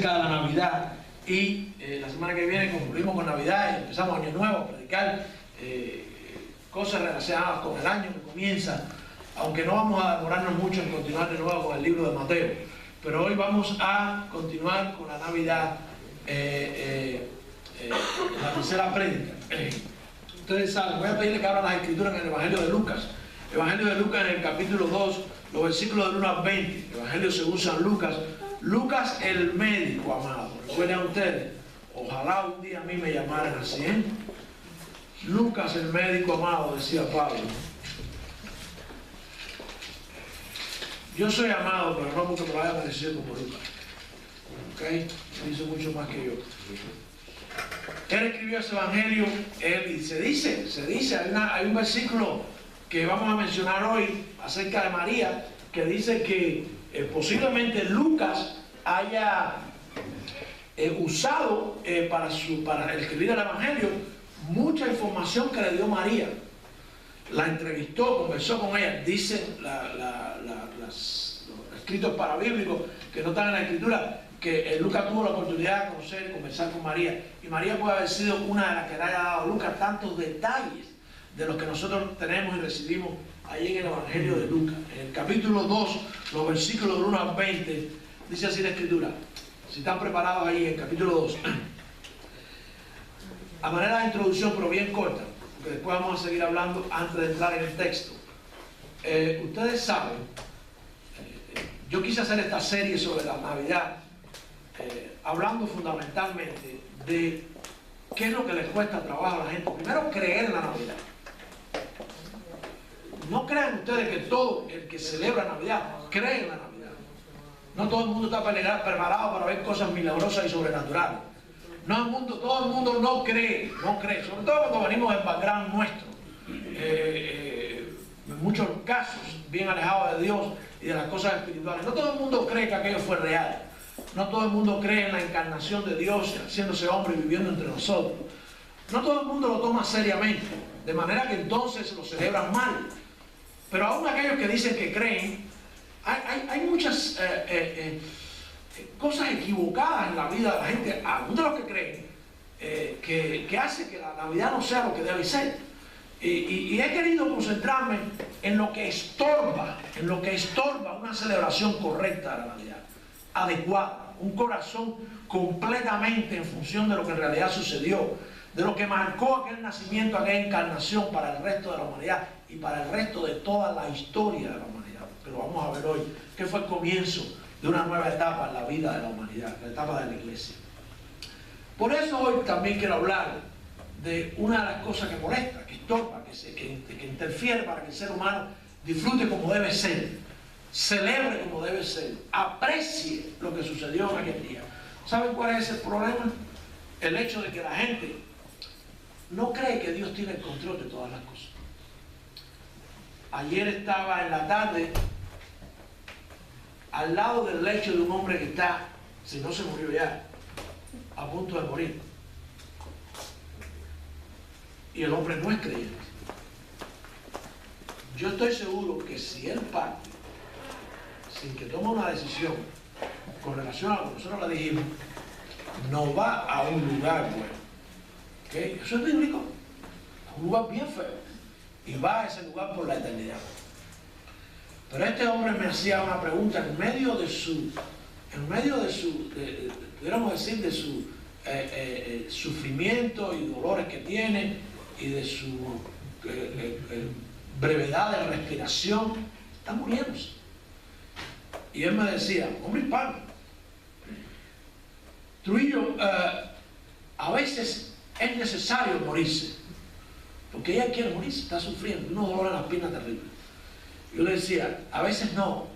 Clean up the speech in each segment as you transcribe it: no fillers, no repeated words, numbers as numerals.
acerca de la Navidad y la semana que viene concluimos con Navidad y empezamos Año Nuevo a predicar cosas relacionadas con el año que comienza, aunque no vamos a demorarnos mucho en continuar de nuevo con el libro de Mateo, pero hoy vamos a continuar con la Navidad, la tercera prédica. Ustedes saben, voy a pedirle que abran las escrituras en el Evangelio de Lucas. Evangelio de Lucas en el capítulo 2, los versículos del 1 al 20. Evangelio según San Lucas. Lucas el médico, amado. Recuerden ustedes, ojalá un día a mí me llamaran así, ¿eh? Lucas el médico, amado, decía Pablo. Yo soy amado, pero no porque me vaya apareciendo como Lucas. ¿Ok? Dice mucho más que yo. Él escribió ese evangelio, y se dice, hay un versículo que vamos a mencionar hoy acerca de María, que dice que posiblemente Lucas haya usado para escribir el evangelio mucha información que le dio María. La entrevistó, conversó con ella. Dicen los escritos parabíblicos que no están en la escritura que Lucas tuvo la oportunidad de conocer y conversar con María, y María puede haber sido una de las que le haya dado a Lucas tantos detalles de los que nosotros tenemos y recibimos ahí en el Evangelio de Lucas. En el capítulo 2, los versículos del 1 al 20, dice así la escritura. Si están preparados ahí, en el capítulo 2, a manera de introducción, pero bien corta, porque después vamos a seguir hablando antes de entrar en el texto. Ustedes saben, yo quise hacer esta serie sobre la Navidad, hablando fundamentalmente de qué es lo que les cuesta trabajo a la gente. Primero, creer en la Navidad. No crean ustedes que todo el que celebra Navidad cree en la Navidad. No todo el mundo está preparado para ver cosas milagrosas y sobrenaturales. No, todo el mundo no cree, sobre todo cuando venimos del background nuestro. En muchos casos, bien alejados de Dios y de las cosas espirituales. No todo el mundo cree que aquello fue real. No todo el mundo cree en la encarnación de Dios, haciéndose hombre y viviendo entre nosotros. No todo el mundo lo toma seriamente, de manera que entonces lo celebran mal. Pero aún aquellos que dicen que creen, hay muchas cosas equivocadas en la vida de la gente, algunos de los que creen, que hace que la Navidad no sea lo que debe ser. Y he querido concentrarme en lo que estorba una celebración correcta de la Navidad, adecuada, un corazón completamente en función de lo que en realidad sucedió, de lo que marcó aquel nacimiento, aquella encarnación para el resto de la humanidad y para el resto de toda la historia de la humanidad. Pero vamos a ver hoy qué fue el comienzo de una nueva etapa en la vida de la humanidad, la etapa de la iglesia. Por eso hoy también quiero hablar de una de las cosas que molesta, que estorba, que interfiere para que el ser humano disfrute como debe ser, celebre como debe ser, aprecie lo que sucedió en aquel día. ¿Saben cuál es el problema? El hecho de que la gente no cree que Dios tiene el control de todas las cosas. Ayer estaba en la tarde al lado del lecho de un hombre que está, si no se murió ya, a punto de morir. Y el hombre no es creyente. Yo estoy seguro que si él parte sin que tome una decisión con relación a lo que nosotros le dijimos, no va a un lugar bueno. ¿Okay? Eso es bíblico. A un lugar bien feo. Y va a ese lugar por la eternidad. Pero este hombre me hacía una pregunta en medio de su, pudiéramos decir, de su sufrimiento y dolores que tiene y de su brevedad de respiración. Está muriéndose. Y él me decía, hombre hispano, Trujillo, a veces es necesario morirse, porque ella quiere morirse, está sufriendo, unos dolores en las piernas terribles. Yo le decía, a veces no,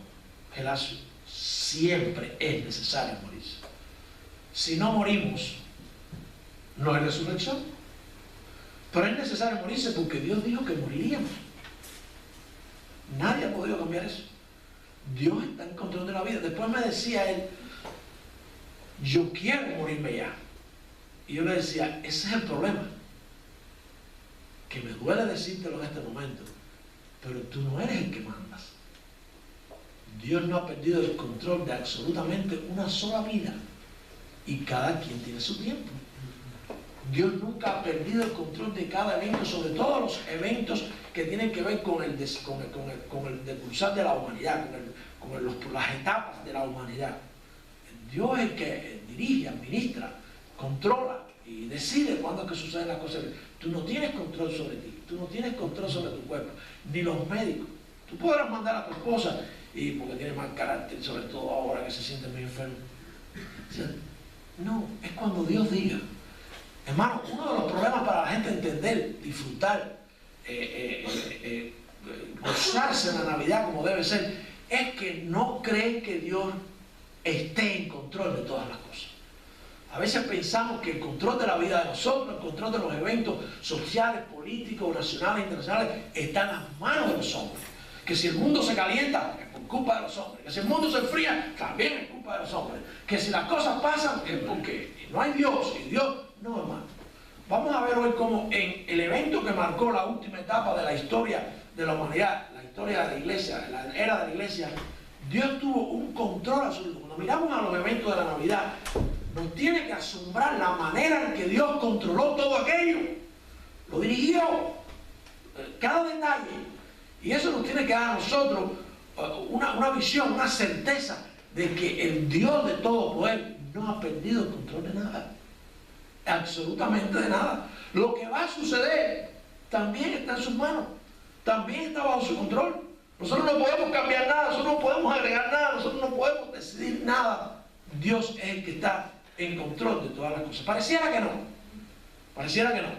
Gelacio, siempre es necesario morirse. Si no morimos, no hay resurrección. Pero es necesario morirse porque Dios dijo que moriríamos. Nadie ha podido cambiar eso. Dios está en control de la vida. Después me decía él, yo quiero morirme ya. Y yo le decía, ese es el problema. Que me duele decírtelo en este momento, pero tú no eres el que mandas. Dios no ha perdido el control de absolutamente una sola vida. y cada quien tiene su tiempo. Dios nunca ha perdido el control de cada evento, sobre todo los eventos que tienen que ver con el decurso de la humanidad, con las etapas de la humanidad. Dios es el que dirige, administra, controla y decide cuándo es que suceden las cosas. Tú no tienes control sobre ti, tú no tienes control sobre tu cuerpo, ni los médicos. Tú podrás mandar a tu esposa, y porque tiene mal carácter, sobre todo ahora que se siente muy enfermo. O sea, no, es cuando Dios diga. Hermano, uno de los problemas para la gente entender, disfrutar, gozarse en la Navidad como debe ser, es que no creen que Dios esté en control de todas las cosas. A veces pensamos que el control de la vida de nosotros, el control de los eventos sociales, políticos, nacionales, internacionales, está en las manos de los hombres. Que si el mundo se calienta, es por culpa de los hombres. Que si el mundo se enfría, también es culpa de los hombres. Que si las cosas pasan, es porque no hay Dios. Y Dios, no, hermano. Vamos a ver hoy cómo en el evento que marcó la última etapa de la historia de la humanidad, la historia de la iglesia, la era de la iglesia, Dios tuvo un control absoluto. Cuando miramos a los eventos de la Navidad, nos tiene que asombrar la manera en que Dios controló todo aquello. Lo dirigió, cada detalle. Y eso nos tiene que dar a nosotros una visión, una certeza de que el Dios de todo poder no ha perdido el control de nada. Absolutamente de nada. Lo que va a suceder también está en sus manos. También está bajo su control. Nosotros no podemos cambiar nada, nosotros no podemos agregar nada, nosotros no podemos decidir nada. Dios es el que está en control de todas las cosas. Pareciera que no. Pareciera que no.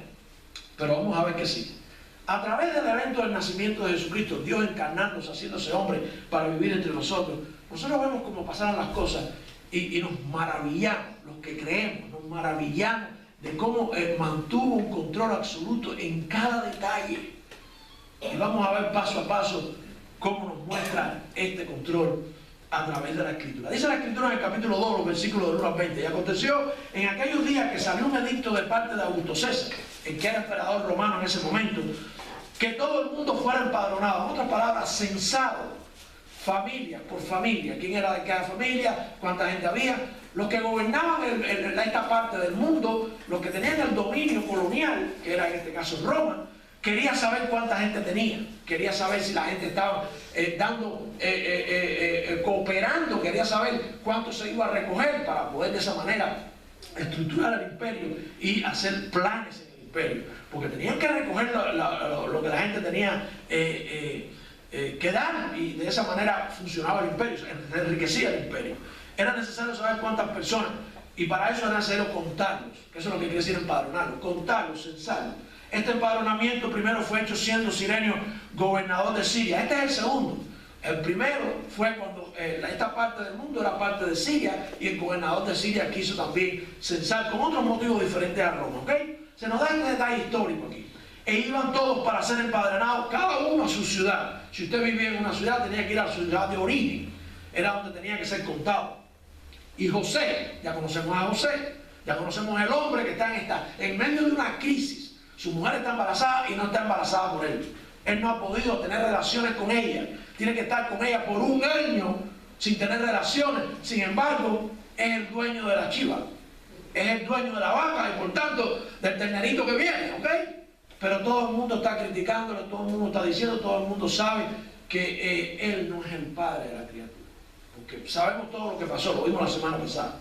Pero vamos a ver que sí. A través del evento del nacimiento de Jesucristo, Dios encarnándose, haciéndose hombre para vivir entre nosotros, nosotros vemos cómo pasaron las cosas y nos maravillamos, los que creemos, nos maravillamos de cómo mantuvo un control absoluto en cada detalle. Y vamos a ver paso a paso cómo nos muestra este control a través de la Escritura. Dice la Escritura en el capítulo 2, los versículos del 1 al 20. Y aconteció en aquellos días que salió un edicto de parte de Augusto César, el que era emperador romano en ese momento, que todo el mundo fuera empadronado. En otras palabras, censado, familia por familia. ¿Quién era de cada familia? ¿Cuánta gente había? Los que gobernaban esta parte del mundo, los que tenían el dominio colonial, que era en este caso Roma, quería saber cuánta gente tenía, quería saber si la gente estaba cooperando, quería saber cuánto se iba a recoger para poder de esa manera estructurar el imperio y hacer planes en el imperio, porque tenían que recoger lo que la gente tenía que dar, y de esa manera funcionaba el imperio, se enriquecía el imperio. Era necesario saber cuántas personas, y para eso era necesario contarlos, que eso es lo que quiere decir empadronarlos, contarlos, censarlos. Este empadronamiento primero fue hecho siendo Cirenio gobernador de Siria. Este es el segundo. El primero fue cuando esta parte del mundo era parte de Siria, y el gobernador de Siria quiso también censar con otros motivos diferentes a Roma. ¿Ok? Se nos da este detalle histórico aquí. E iban todos para ser empadronados, cada uno a su ciudad. Si usted vivía en una ciudad, tenía que ir a su ciudad de origen. Era donde tenía que ser contado. Y José, ya conocemos a José, ya conocemos el hombre que está en medio de una crisis. Su mujer está embarazada y no está embarazada por él. Él no ha podido tener relaciones con ella. Tiene que estar con ella por un año sin tener relaciones. Sin embargo, es el dueño de la chiva. Es el dueño de la vaca y por tanto del ternerito que viene, ¿ok? Pero todo el mundo está criticándolo, todo el mundo está diciendo, todo el mundo sabe que él no es el padre de la criatura. Porque sabemos todo lo que pasó, lo vimos la semana pasada.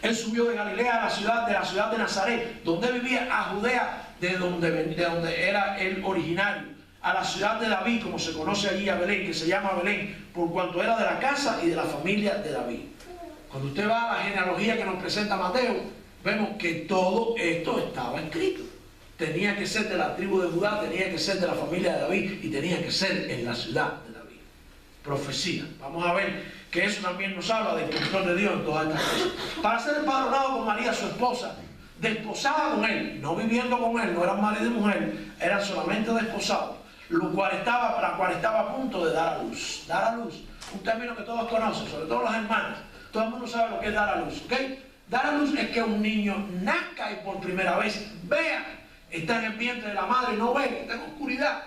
Él subió de Galilea a la ciudad de Nazaret, donde vivía, a Judea, de donde era el originario, a la ciudad de David, como se conoce allí a Belén, que se llama Belén, por cuanto era de la casa y de la familia de David. Cuando usted va a la genealogía que nos presenta Mateo, vemos que todo esto estaba escrito. Tenía que ser de la tribu de Judá, tenía que ser de la familia de David y tenía que ser en la ciudad de David. Profecía. Vamos a ver que eso también nos habla del control de Dios en todas estas cosas. Para ser empadronado con María, su esposa, desposada con él, no viviendo con él, no eran marido y mujer, eran solamente desposados, la cual estaba a punto de dar a luz. Dar a luz, un término que todos conocen, sobre todo las hermanas. Todo el mundo sabe lo que es dar a luz, ¿ok? Dar a luz es que un niño nazca y por primera vez vea, está en el vientre de la madre y no ve, está en oscuridad.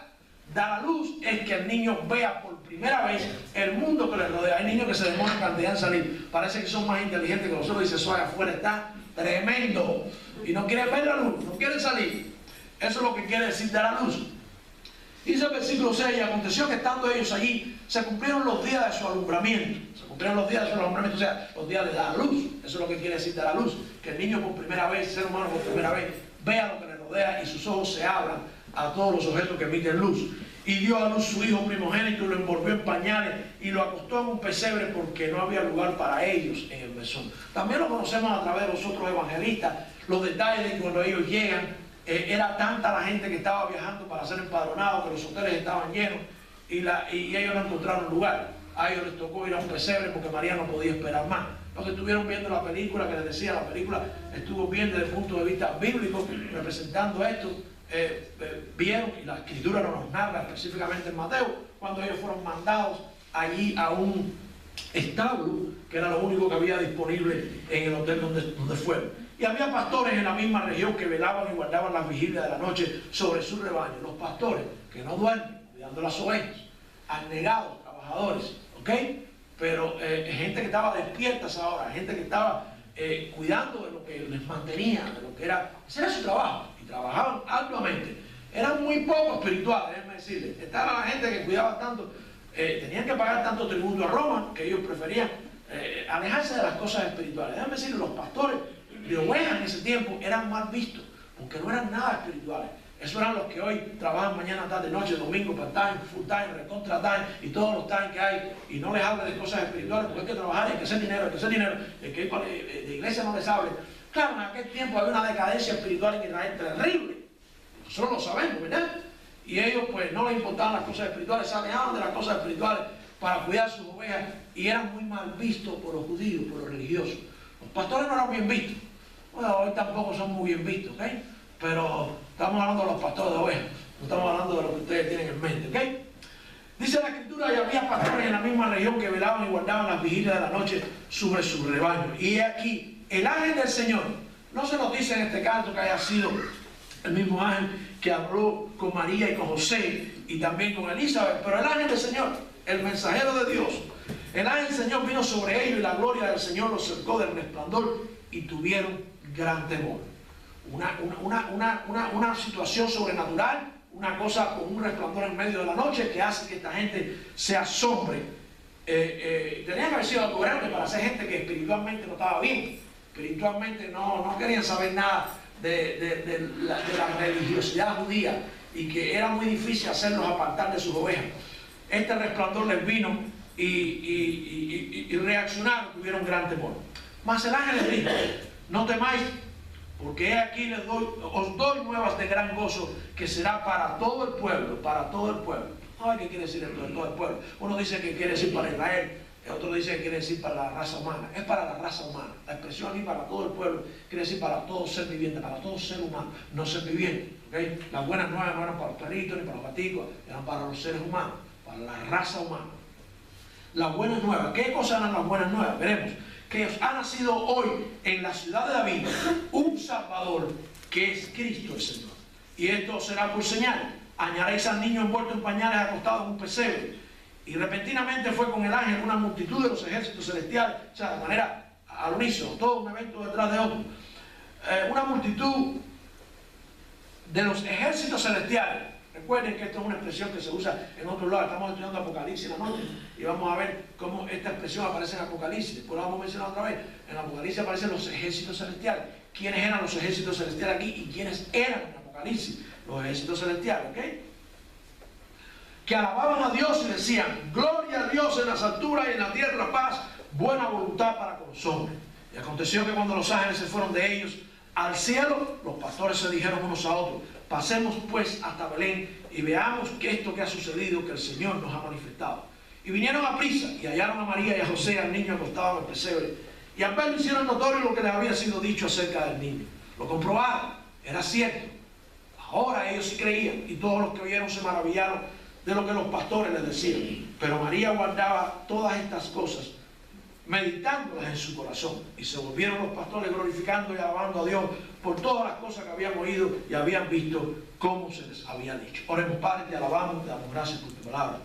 Dar a luz es que el niño vea por primera vez el mundo que le rodea. Hay niños que se demoran cantidad en salir. Parece que son más inteligentes que nosotros. Dice, eso allá afuera está tremendo. Y no quieren ver la luz, no quieren salir. Eso es lo que quiere decir dar a luz. Dice el versículo 6, y aconteció que estando ellos allí, se cumplieron los días de su alumbramiento. Se cumplieron los días de su alumbramiento, o sea, los días de dar a luz. Eso es lo que quiere decir dar a luz. Que el niño por primera vez, el ser humano por primera vez, vea lo que le rodea y sus ojos se abran a todos los objetos que emiten luz. Y dio a luz su hijo primogénito y lo envolvió en pañales y lo acostó en un pesebre porque no había lugar para ellos en el mesón. También lo conocemos a través de los otros evangelistas, los detalles de que cuando ellos llegan, era tanta la gente que estaba viajando para ser empadronados que los hoteles estaban llenos y ellos no encontraron lugar. A ellos les tocó ir a un pesebre porque María no podía esperar más. Los que estuvieron viendo la película, que les decía, la película estuvo bien desde el punto de vista bíblico, representando esto, vieron, y la escritura no nos narra específicamente en Mateo, cuando ellos fueron mandados allí a un establo, que era lo único que había disponible en el hotel donde fueron. Y había pastores en la misma región que velaban y guardaban las vigilias de la noche sobre su rebaño. Los pastores que no duermen, cuidando las ovejas, abnegados, trabajadores, ¿ok? Pero gente que estaba despierta a esa hora, gente que estaba cuidando de lo que les mantenía, de lo que era, ese era su trabajo, y trabajaban arduamente. Eran muy pocos espirituales, déjenme decirles. Estaba la gente que cuidaba tanto, tenían que pagar tanto tributo a Roma, que ellos preferían alejarse de las cosas espirituales. Déjenme decirles, los pastores de ovejas en ese tiempo eran mal vistos, porque no eran nada espirituales. Esos eran los que hoy trabajan mañana, tarde, noche, domingo, part-time, full-time, recontra-time y todos los time que hay, y no les hable de cosas espirituales, porque hay que trabajar, hay que hacer dinero, el que ir de iglesia no les hable. Claro, en aquel tiempo había una decadencia espiritual en Israel terrible, nosotros lo sabemos, ¿verdad? Y ellos pues no les importaban las cosas espirituales, se alejaban de las cosas espirituales para cuidar sus ovejas, y eran muy mal vistos por los judíos, por los religiosos. Los pastores no eran bien vistos. Bueno, hoy tampoco son muy bien vistos, ¿ok? Pero estamos hablando de los pastores de ovejas, no estamos hablando de lo que ustedes tienen en mente, ¿ok? Dice la escritura, y había pastores en la misma región que velaban y guardaban las vigilias de la noche sobre su rebaño. Y aquí, el ángel del Señor, no se nos dice en este canto que haya sido el mismo ángel que habló con María y con José y también con Elizabeth, pero el ángel del Señor, el mensajero de Dios, el ángel del Señor vino sobre ellos y la gloria del Señor los cercó del resplandor y tuvieron gran temor. Una situación sobrenatural, una cosa con un resplandor en medio de la noche que hace que esta gente se asombre. Tenían que haber sido algo grande para ser gente que espiritualmente no estaba bien, espiritualmente no querían saber nada de la religiosidad judía, y que era muy difícil hacerlos apartar de sus ovejas. Este resplandor les vino y reaccionaron, tuvieron gran temor. Mas el ángel les dijo, no temáis, porque he aquí os doy nuevas de gran gozo, que será para todo el pueblo, para todo el pueblo. No, ¿qué quiere decir esto de todo el pueblo? Uno dice que quiere decir para Israel, el otro dice que quiere decir para la raza humana. Es para la raza humana. La expresión aquí para todo el pueblo quiere decir para todo ser viviente, para todo ser humano, no ser viviente. ¿Okay? Las buenas nuevas no eran para los perritos ni para los gaticos, eran para los seres humanos, para la raza humana. Las buenas nuevas. ¿Qué cosas eran las buenas nuevas? Veremos. Que os ha nacido hoy en la ciudad de David un Salvador, que es Cristo el Señor. Y esto será por señal. Añadiréis al niño envuelto en pañales, acostado en un pesebre. Y repentinamente fue con el ángel una multitud de los ejércitos celestiales, o sea, de manera al unísono, todo un evento detrás de otro. Una multitud de los ejércitos celestiales. Recuerden que esto es una expresión que se usa en otros lados. Estamos estudiando Apocalipsis en la noche y vamos a ver cómo esta expresión aparece en Apocalipsis. Después la vamos a mencionar otra vez. En Apocalipsis aparecen los ejércitos celestiales. ¿Quiénes eran los ejércitos celestiales aquí y quiénes eran en Apocalipsis? Los ejércitos celestiales, ¿ok? Que alababan a Dios y decían, gloria a Dios en las alturas y en la tierra paz, buena voluntad para con los hombres. Y aconteció que cuando los ángeles se fueron de ellos al cielo, los pastores se dijeron unos a otros, pasemos pues hasta Belén y veamos que esto que ha sucedido, que el Señor nos ha manifestado. Y vinieron a prisa y hallaron a María y a José, al niño acostado en el pesebre. Y al verlo hicieron notorio lo que les había sido dicho acerca del niño. Lo comprobaron, era cierto. Ahora ellos sí creían, y todos los que oyeron se maravillaron de lo que los pastores les decían. Pero María guardaba todas estas cosas meditándolas en su corazón. Y se volvieron los pastores glorificando y alabando a Dios por todas las cosas que habían oído y habían visto como se les había dicho. Oremos, Padre, te alabamos, te damos gracias por tu palabra.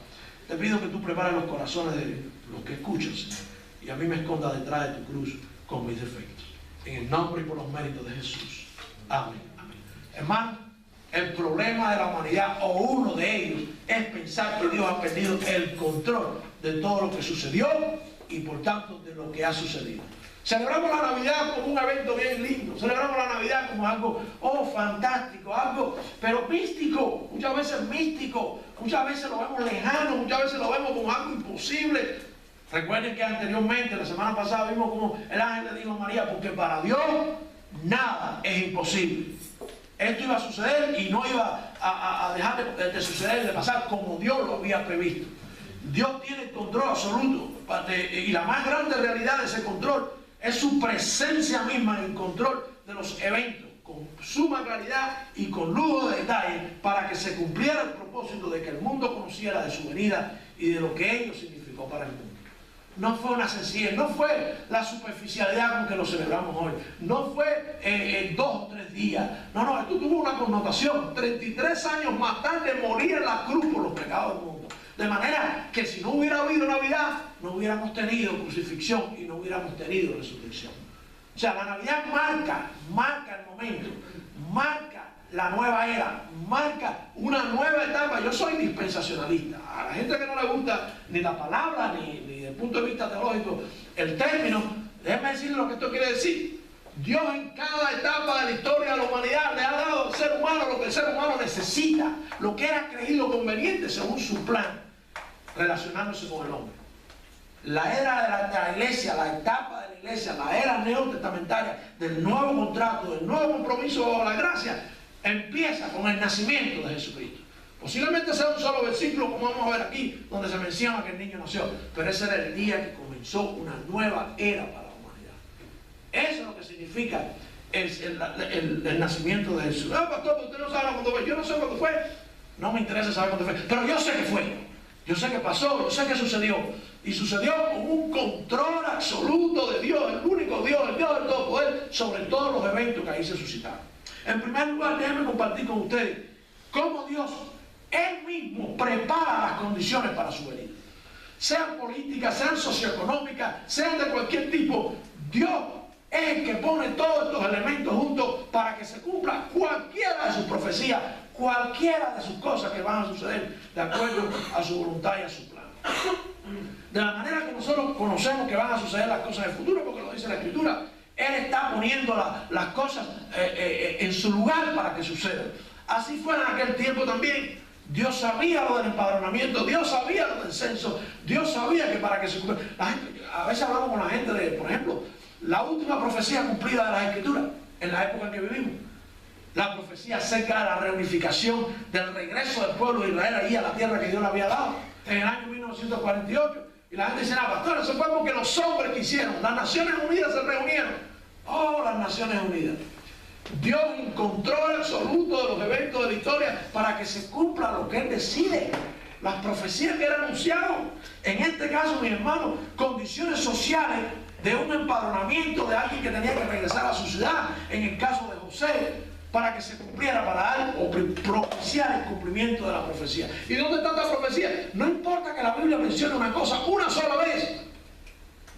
Te pido que tú prepares los corazones de los que escuchan, Señor, y a mí me esconda detrás de tu cruz con mis defectos. En el nombre y por los méritos de Jesús. Amén. Amén. Hermano, el problema de la humanidad, o uno de ellos, es pensar que Dios ha perdido el control de todo lo que sucedió y por tanto de lo que ha sucedido. Celebramos la Navidad como un evento bien lindo, celebramos la Navidad como algo, fantástico, algo, pero místico, muchas veces místico, muchas veces lo vemos lejano, muchas veces lo vemos como algo imposible. Recuerden que anteriormente, la semana pasada, vimos como el ángel le dijo a María, porque para Dios nada es imposible. Esto iba a suceder y no iba a dejar de suceder, de pasar como Dios lo había previsto. Dios tiene el control absoluto y la más grande realidad de ese control es su presencia misma en el control de los eventos, con suma claridad y con lujo de detalle, para que se cumpliera el propósito de que el mundo conociera de su venida y de lo que ello significó para el mundo. No fue una sencillez, no fue la superficialidad con que lo celebramos hoy, no fue 2 o 3 días, no, esto tuvo una connotación. 33 años más tarde moría en la cruz por los pecados del mundo. De manera que si no hubiera habido Navidad, no hubiéramos tenido crucifixión y no hubiéramos tenido resurrección. O sea, la Navidad marca el momento, marca la nueva era, marca una nueva etapa. Yo soy dispensacionalista. A la gente que no le gusta ni la palabra, ni desde el punto de vista teológico el término, déjenme decirle lo que esto quiere decir. Dios en cada etapa de la historia de la humanidad le ha dado al ser humano lo que el ser humano necesita, lo que era creído conveniente según su plan, relacionándose con el hombre. La era de la iglesia, la etapa de la iglesia, la era neotestamentaria del nuevo contrato, del nuevo compromiso bajo la gracia, empieza con el nacimiento de Jesucristo. Posiblemente sea un solo versículo, como vamos a ver aquí, donde se menciona que el niño nació, pero ese era el día que comenzó una nueva era para la humanidad. Eso es lo que significa el nacimiento de Jesús. Pastor, usted no sabe cuándo fue. Yo no sé cuándo fue, no me interesa saber cuándo fue, pero yo sé que fue. Yo sé que pasó, yo sé que sucedió. Y sucedió con un control absoluto de Dios, el único Dios, el Dios del todo poder, sobre todos los eventos que ahí se suscitaron. En primer lugar, déjenme compartir con ustedes cómo Dios, Él mismo, prepara las condiciones para su venida. Sean políticas, sean socioeconómicas, sean de cualquier tipo, Dios es el que pone todos estos elementos juntos para que se cumpla cualquiera de sus profecías, cualquiera de sus cosas que van a suceder de acuerdo a su voluntad y a su plan. De la manera que nosotros conocemos que van a suceder las cosas en el futuro, porque lo dice la Escritura, Él está poniendo las cosas en su lugar para que sucedan. Así fue en aquel tiempo también. Dios sabía lo del empadronamiento, Dios sabía lo del censo, Dios sabía que para que se cumpliera. A veces hablamos con la gente de, por ejemplo, la última profecía cumplida de las Escrituras en la época en que vivimos. La profecía acerca de la reunificación, del regreso del pueblo de Israel ahí a la tierra que Dios le había dado en el año 1948. Y la gente dice, pastor, eso fue porque los hombres quisieron. Las Naciones Unidas se reunieron. Oh, las Naciones Unidas. Dios en control absoluto de los eventos de la historia para que se cumpla lo que Él decide. Las profecías que Él anunciaron. En este caso, mis hermanos, condiciones sociales de un empadronamiento de alguien que tenía que regresar a su ciudad. En el caso de José, para que se cumpliera, para dar o propiciar el cumplimiento de la profecía. ¿Y dónde está esta profecía? No importa que la Biblia mencione una cosa una sola vez,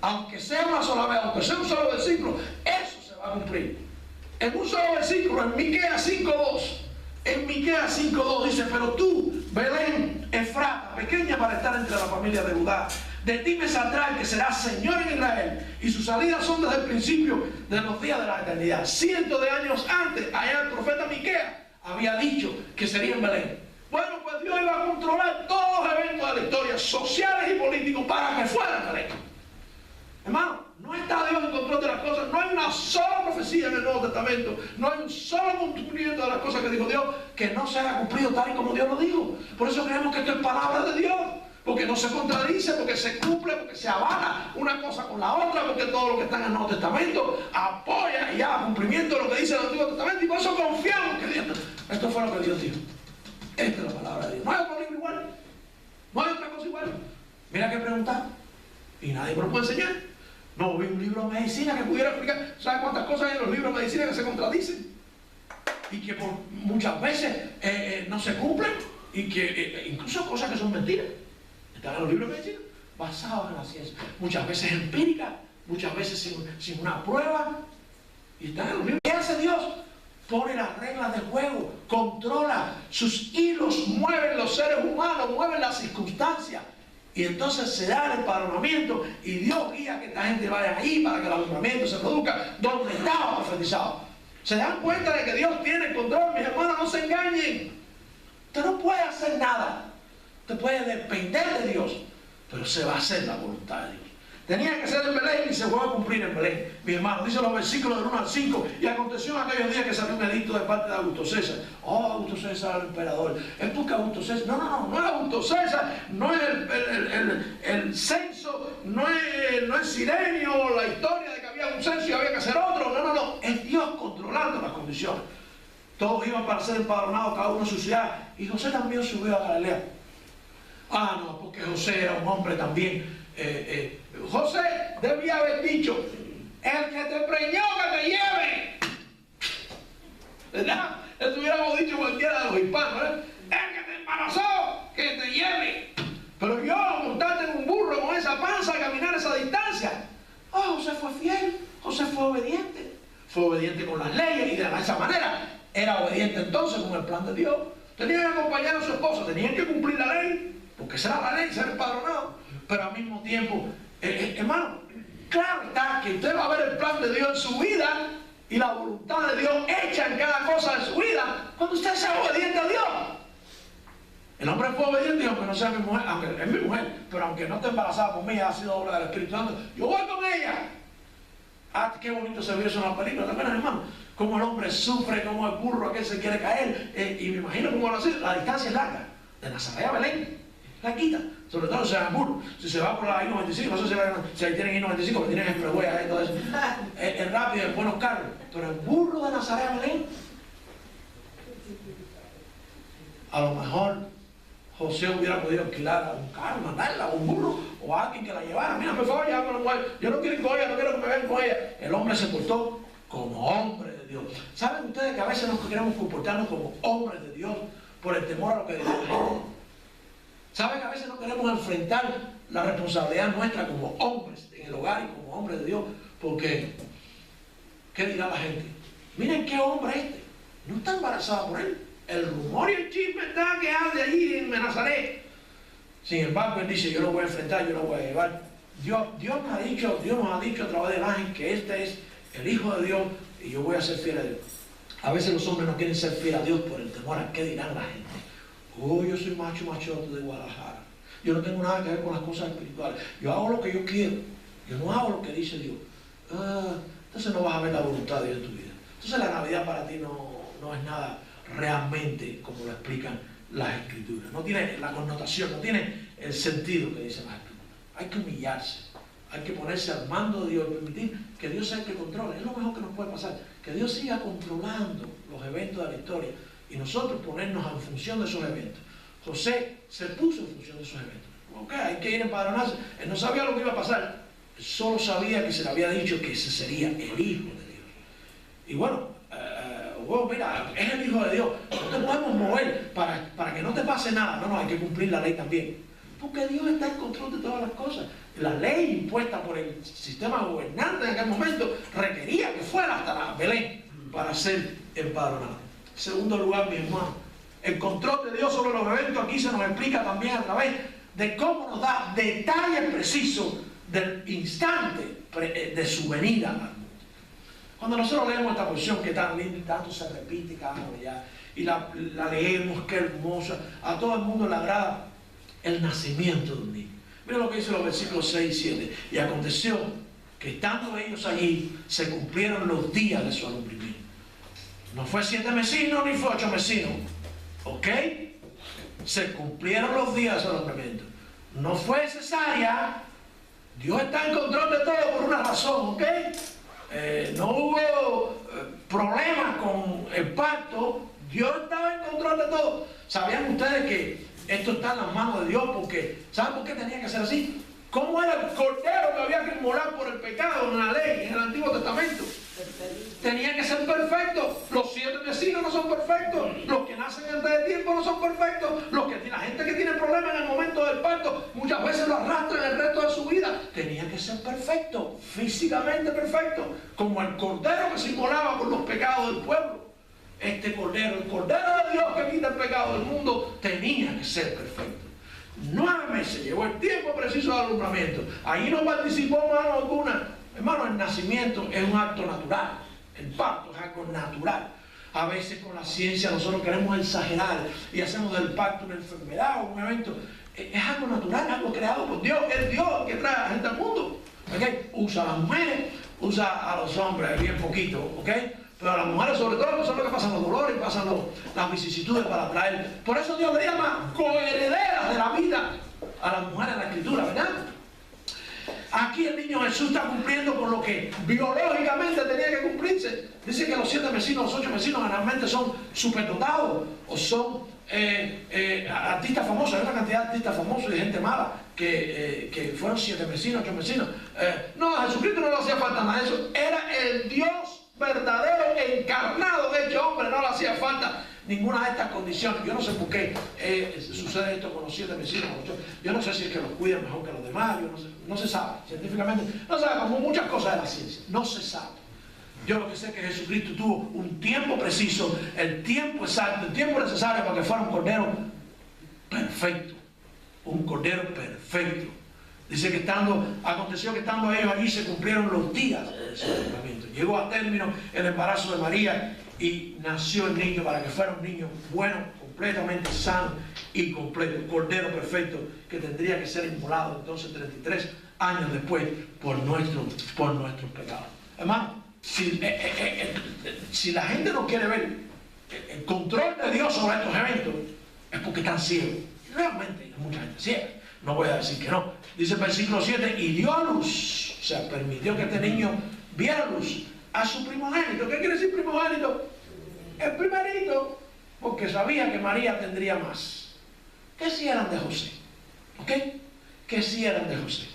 aunque sea una sola vez, aunque sea un solo versículo, eso se va a cumplir. En un solo versículo, en Miqueas 5:2, dice, pero tú, Belén, Efrata, pequeña para estar entre la familia de Judá, de ti me saldrá el que será Señor en Israel, y sus salidas son desde el principio de los días de la eternidad. Cientos de años antes, allá el profeta Miqueas había dicho que sería en Belén. Bueno, pues Dios iba a controlar todos los eventos de la historia, sociales y políticos, para que fueran en Belén. Hermano, no está Dios en control de las cosas. No hay una sola profecía en el Nuevo Testamento, no hay un solo cumplimiento de las cosas que dijo Dios que no se haya cumplido tal y como Dios lo dijo. Por eso creemos que esto es palabra de Dios, porque no se contradice, porque se cumple, porque se avala una cosa con la otra, porque todo lo que está en el Nuevo Testamento apoya y haga cumplimiento de lo que dice el Antiguo Testamento, y por eso confiamos que Dios, esto fue lo que Dios dijo. Esta es la palabra de Dios. No hay otro libro igual, no hay otra cosa igual. Mira que preguntar y nadie me lo puede enseñar. No vi un libro de medicina que pudiera explicar. ¿Sabe cuántas cosas hay en los libros de medicina que se contradicen? Y que muchas veces no se cumplen, y que incluso cosas que son mentiras están en los libros de medicina, basados en la ciencia, muchas veces empíricas, muchas veces sin una prueba, y están en los libros. ¿Qué hace Dios? Pone las reglas de juego, controla sus hilos, mueven los seres humanos, mueven las circunstancias, y entonces se da el empadronamiento, y Dios guía que esta gente vaya ahí para que el alumbramiento se produzca donde estaba profetizado. ¿Se dan cuenta de que Dios tiene el control? Mis hermanos, no se engañen. Usted no puede hacer nada. Usted puede depender de Dios, pero se va a hacer la voluntad de Dios. Tenía que ser en Belén y se fue a cumplir en Belén. Mi hermano, dice los versículos del 1 al 5. Y aconteció en aquellos días que salió un edicto de parte de Augusto César. Oh, Augusto César, el emperador. Es porque Augusto César. No es Augusto César, no es el censo, no es Sirenio, la historia de que había un censo y había que hacer otro. No. Es Dios controlando las condiciones. Todos iban para ser empadronados, cada uno en su ciudad. Y José también subió a Galilea. Ah, no, porque José era un hombre también. José debía haber dicho: el que te preñó, que te lleve. ¿Verdad? Eso hubiéramos dicho cualquiera de los hispanos, ¿eh? El que te embarazó, que te lleve. Pero yo, montarte en un burro con esa panza, caminar esa distancia. José fue fiel, José fue obediente. Fue obediente con las leyes y de esa manera era obediente entonces con el plan de Dios. Tenía que acompañar a su esposa, tenían que cumplir la ley, porque esa era la ley, ser empadronado. Pero al mismo tiempo, hermano, claro está que usted va a ver el plan de Dios en su vida y la voluntad de Dios hecha en cada cosa de su vida cuando usted sea obediente a Dios. El hombre fue obediente y aunque no sea mi mujer, aunque es mi mujer, pero aunque no esté embarazada por mí, ha sido obra del Espíritu Santo, yo voy con ella. Ah, qué bonito se vio eso en la película también, hermano. Cómo el hombre sufre, cómo el burro aquel se quiere caer. Y me imagino cómo la distancia es larga. De Nazaret a Belén, la quita. Sobre todo si se va en burro. Si se va por la I-95, no sé si ahí tienen I-95, que tienen expressway y todo eso. Es rápido, es buenos carros. Pero el burro de Nazaret a Belén, a lo mejor José hubiera podido alquilar a un carro, mandarla a un burro o a alguien que la llevara. Mira, por favor, llévame a la mujer. Yo no quiero ir con ella, no quiero que me vean con ella. El hombre se portó como hombre de Dios. ¿Saben ustedes que a veces nos queremos comportarnos como hombres de Dios por el temor a lo que Dios dice? ¿Saben que a veces no queremos enfrentar la responsabilidad nuestra como hombres en el hogar y como hombres de Dios? Porque, ¿qué dirá la gente? Miren qué hombre este. No está embarazada por él. El rumor y el chisme está que hable allí en Nazaret. Sin embargo, él dice: yo lo voy a enfrentar, yo lo voy a llevar. Dios nos ha dicho a través del ángel que este es el Hijo de Dios y yo voy a ser fiel a Dios. A veces los hombres no quieren ser fieles a Dios por el temor a qué dirán la gente. Oh, yo soy machote de Guadalajara. Yo no tengo nada que ver con las cosas espirituales. Yo hago lo que yo quiero. Yo no hago lo que dice Dios. Entonces no vas a ver la voluntad de Dios en tu vida. Entonces la Navidad para ti no es nada realmente como lo explican las Escrituras. No tiene la connotación, no tiene el sentido que dicen las Escrituras. Hay que humillarse. Hay que ponerse al mando de Dios y permitir que Dios sea el que controle. Es lo mejor que nos puede pasar. Que Dios siga controlando los eventos de la historia y nosotros ponernos en función de esos eventos. José se puso en función de esos eventos. Ok, hay que ir a empadronarse. Él no sabía lo que iba a pasar. Él solo sabía que se le había dicho que ese sería el Hijo de Dios. Y bueno, mira, es el Hijo de Dios. No te podemos mover para que no te pase nada. No, hay que cumplir la ley también. Porque Dios está en control de todas las cosas. La ley impuesta por el sistema gobernante en aquel momento requería que fuera hasta la Belén para ser empadronado. En segundo lugar, mi hermano, el control de Dios sobre los eventos aquí se nos explica también a través de cómo nos da detalles precisos del instante de su venida al mundo. Cuando nosotros leemos esta porción que tan linda y tanto se repite cada día y la leemos, qué hermosa, a todo el mundo le agrada el nacimiento de un niño. Mira lo que dice los versículos 6 y 7. Y aconteció que estando ellos allí, se cumplieron los días de su alumbramiento. No fue 7 mesinos ni fue 8 mesinos. ¿Ok? Se cumplieron los días de su alumbramiento. No fue cesárea. Dios está en control de todo por una razón. ¿Ok? No hubo problemas con el parto. Dios estaba en control de todo. ¿Sabían ustedes que esto está en las manos de Dios? Porque, ¿saben por qué tenía que ser así? ¿Cómo era el cordero que había que inmolar por el pecado en la ley, en el Antiguo Testamento? Tenía que ser perfecto. Los 7 vecinos no son perfectos. Los que nacen antes de tiempo no son perfectos. La gente que tiene problemas en el momento del parto, muchas veces lo arrastran el resto de su vida. Tenía que ser perfecto, físicamente perfecto, como el cordero que se inmolaba por los pecados del pueblo. Este cordero, el cordero de Dios que quita el pecado del mundo, tenía que ser perfecto. 9 meses llevó el tiempo preciso de alumbramiento. Ahí no participó mano alguna. Hermano, el nacimiento es un acto natural. El parto es algo natural. A veces con la ciencia nosotros queremos exagerar y hacemos del parto una enfermedad o un evento. Es algo natural, algo creado por Dios. Es Dios el que trae a la gente al mundo. ¿Okay? Usa a las mujeres, usa a los hombres bien poquito. ¿Okay? Pero a las mujeres sobre todo son los que pasan los dolores, pasan las vicisitudes para traer. Por eso Dios le llama coherederas de la vida a las mujeres en la Escritura, ¿verdad? Aquí el niño Jesús está cumpliendo con lo que biológicamente tenía que cumplirse. Dice que los 7 vecinos, los 8 vecinos generalmente son superdotados o son artistas famosos. Hay una cantidad de artistas famosos y de gente mala que fueron 7 vecinos, 8 vecinos. No, a Jesucristo no le hacía falta nada de eso. Era el Dios verdadero, encarnado, de hecho hombre, no le hacía falta ninguna de estas condiciones. Yo no sé por qué sucede esto con los 7 vecinos. Yo no sé si es que los cuidan mejor que los demás. Yo no se sabe, científicamente no se sabe, como muchas cosas de la ciencia, no se sabe. Yo lo que sé es que Jesucristo tuvo un tiempo preciso, el tiempo exacto, el tiempo necesario para que fuera un cordero perfecto, un cordero perfecto. Dice que aconteció que estando ellos allí se cumplieron los días de su alumbramiento. Llegó a término el embarazo de María y nació el niño para que fuera un niño bueno, completamente sano y completo, cordero perfecto que tendría que ser inmolado entonces 33 años después por nuestros pecados. Hermano, si la gente no quiere ver el control de Dios sobre estos eventos, es porque están ciegos. Realmente hay mucha gente ciega. No voy a decir que no. Dice el versículo 7, y dio a luz, o sea, permitió que este niño viera luz a su primogénito. ¿Qué quiere decir primogénito? El primerito, porque sabía que María tendría más. Que si eran de José. ¿Ok? Que si eran de José.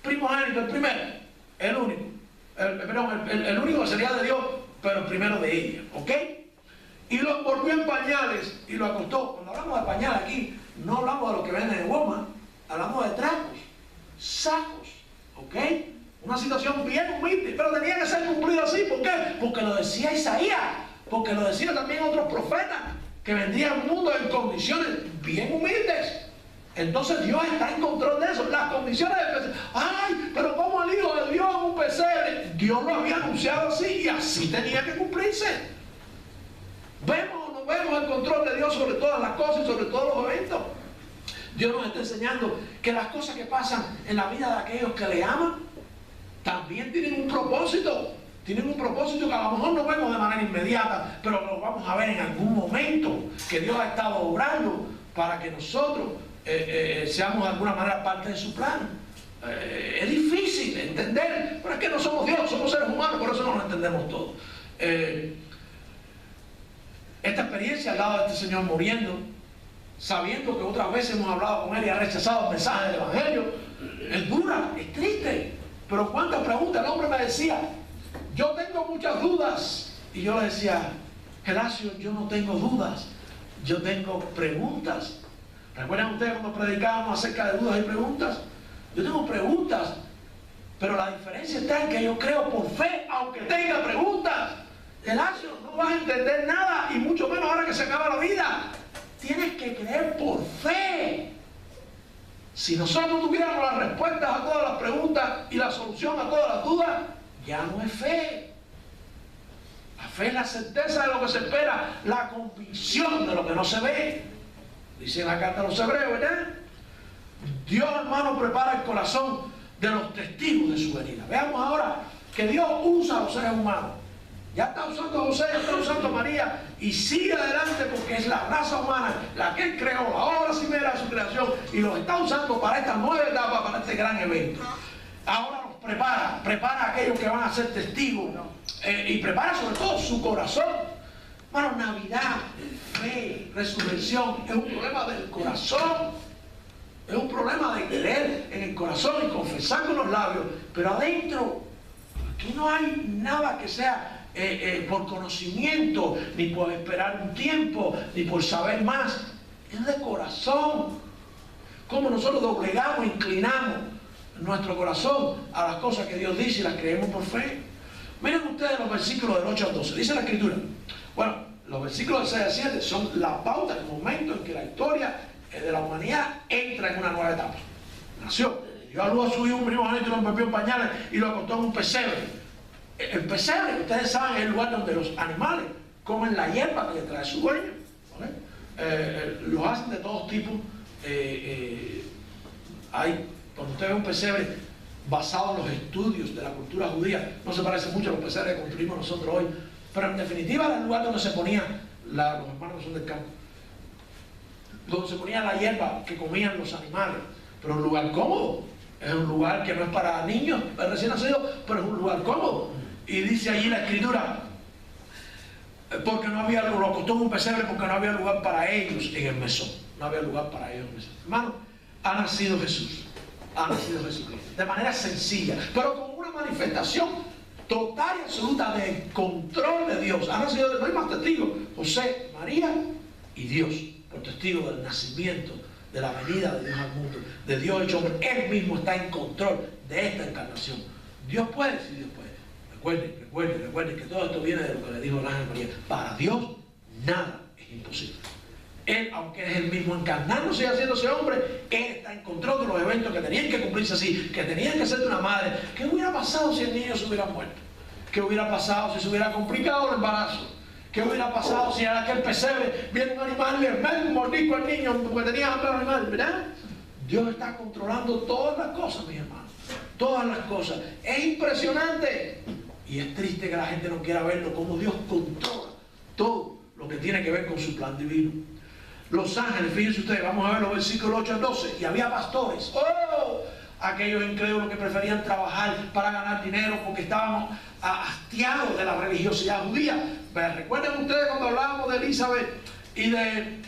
Primogénito, el primero, el único. El único que sería de Dios, pero el primero de ella. ¿Ok? Y lo envolvió en pañales y lo acostó. Cuando hablamos de pañales aquí, no hablamos de lo que venden en Walmart, hablamos de trapos, sacos, ¿ok? Una situación bien humilde, pero tenía que ser cumplido así. ¿Por qué? Porque lo decía Isaías, porque lo decían también otros profetas, que vendrían al mundo en condiciones bien humildes. Entonces Dios está en control de eso. Las condiciones del pesebre. ¡Ay! Pero ¿cómo el Hijo de Dios en un pesebre? Dios lo había anunciado así y así tenía que cumplirse. ¿Vemos o no vemos el control de Dios sobre todas las cosas y sobre todos los eventos? Dios nos está enseñando que las cosas que pasan en la vida de aquellos que le aman también tienen un propósito. Tienen un propósito que a lo mejor no vemos de manera inmediata, pero lo vamos a ver en algún momento, que Dios ha estado obrando para que nosotros seamos de alguna manera parte de su plan. Es difícil entender, pero es que no somos Dios, somos seres humanos, por eso no lo entendemos todo. Esta experiencia al lado de este Señor muriendo, sabiendo que otras veces hemos hablado con Él y ha rechazado el mensaje del Evangelio, es dura, es triste. Pero cuántas preguntas. El hombre me decía, yo tengo muchas dudas. Y yo le decía, Gelacio, yo no tengo dudas, yo tengo preguntas. ¿Recuerdan ustedes cuando predicábamos acerca de dudas y preguntas? Yo tengo preguntas, pero la diferencia está en que yo creo por fe, aunque tenga preguntas. Gelacio, no vas a entender nada, y mucho menos ahora que se acaba la vida. Tienes que creer por fe. Si nosotros tuviéramos las respuestas a todas las preguntas y la solución a todas las dudas, ya no es fe. La fe es la certeza de lo que se espera, la convicción de lo que no se ve. Dice en la carta a los hebreos, ¿verdad? Dios, hermano, prepara el corazón de los testigos de su venida. Veamos ahora que Dios usa a los seres humanos. Ya está usando a José, ya está usando a María, y sigue adelante porque es la raza humana la que Él creó, la obra primera de su creación, y los está usando para esta nueva etapa, para este gran evento. Ahora los prepara a aquellos que van a ser testigos, y prepara sobre todo su corazón. Bueno, Navidad, fe, resurrección, es un problema del corazón. Es un problema de creer en el corazón y confesar con los labios, pero adentro, aquí no hay nada que sea por conocimiento, ni por esperar un tiempo, ni por saber más. Es de corazón. Como nosotros doblegamos, inclinamos nuestro corazón a las cosas que Dios dice y las creemos por fe. Miren ustedes los versículos del 8 al 12. Dice la Escritura. Bueno, los versículos del 6 al 7 son la pauta, el momento en que la historia de la humanidad entra en una nueva etapa. Nació, dio a luz a su hijo primogénito y lo envolvió en pañales y lo acostó en un pesebre. El pesebre, ustedes saben, es el lugar donde los animales comen la hierba que le trae su dueño. Lo hacen de todos tipos. Cuando usted ve un pesebre basado en los estudios de la cultura judía, no se parece mucho a los pesebres que construimos nosotros hoy, pero en definitiva era el lugar donde se ponían, los hermanos que son del campo, donde se ponía la hierba que comían los animales, pero un lugar cómodo. Es un lugar que no es para niños recién nacidos, pero es un lugar cómodo. Y dice allí la Escritura, porque no había, lo acostó en un pesebre porque no había lugar para ellos en el mesón. No había lugar para ellos en el mesón. Hermano, ha nacido Jesús. Ha nacido Jesucristo. De manera sencilla, pero con una manifestación total y absoluta de control de Dios. Ha nacido, no hay más testigos, José, María y Dios, por testigo del nacimiento, de la venida de Dios al mundo, de Dios hecho hombre. Él mismo está en control de esta encarnación. Dios puede, sí, Dios puede. Recuerden que todo esto viene de lo que le dijo el ángel María. Para Dios nada es imposible. Él, aunque es el mismo encarnándose y haciéndose hombre, Él está en control de los eventos que tenían que cumplirse así, que tenían que ser de una madre. ¿Qué hubiera pasado si el niño se hubiera muerto? ¿Qué hubiera pasado si se hubiera complicado el embarazo? ¿Qué hubiera pasado si en aquel pesebre viene un animal y le mete un mordisco al niño porque tenía hambre al animal? ¿Verdad? Dios está controlando todas las cosas, mis hermanos. Todas las cosas. Es impresionante. Y es triste que la gente no quiera verlo, como Dios controla todo lo que tiene que ver con su plan divino. Los ángeles, fíjense ustedes, vamos a ver los versículos 8 al 12. Y había pastores, aquellos incrédulos que preferían trabajar para ganar dinero porque estábamos hastiados de la religiosidad judía. Pero recuerden ustedes cuando hablábamos de Elizabeth y de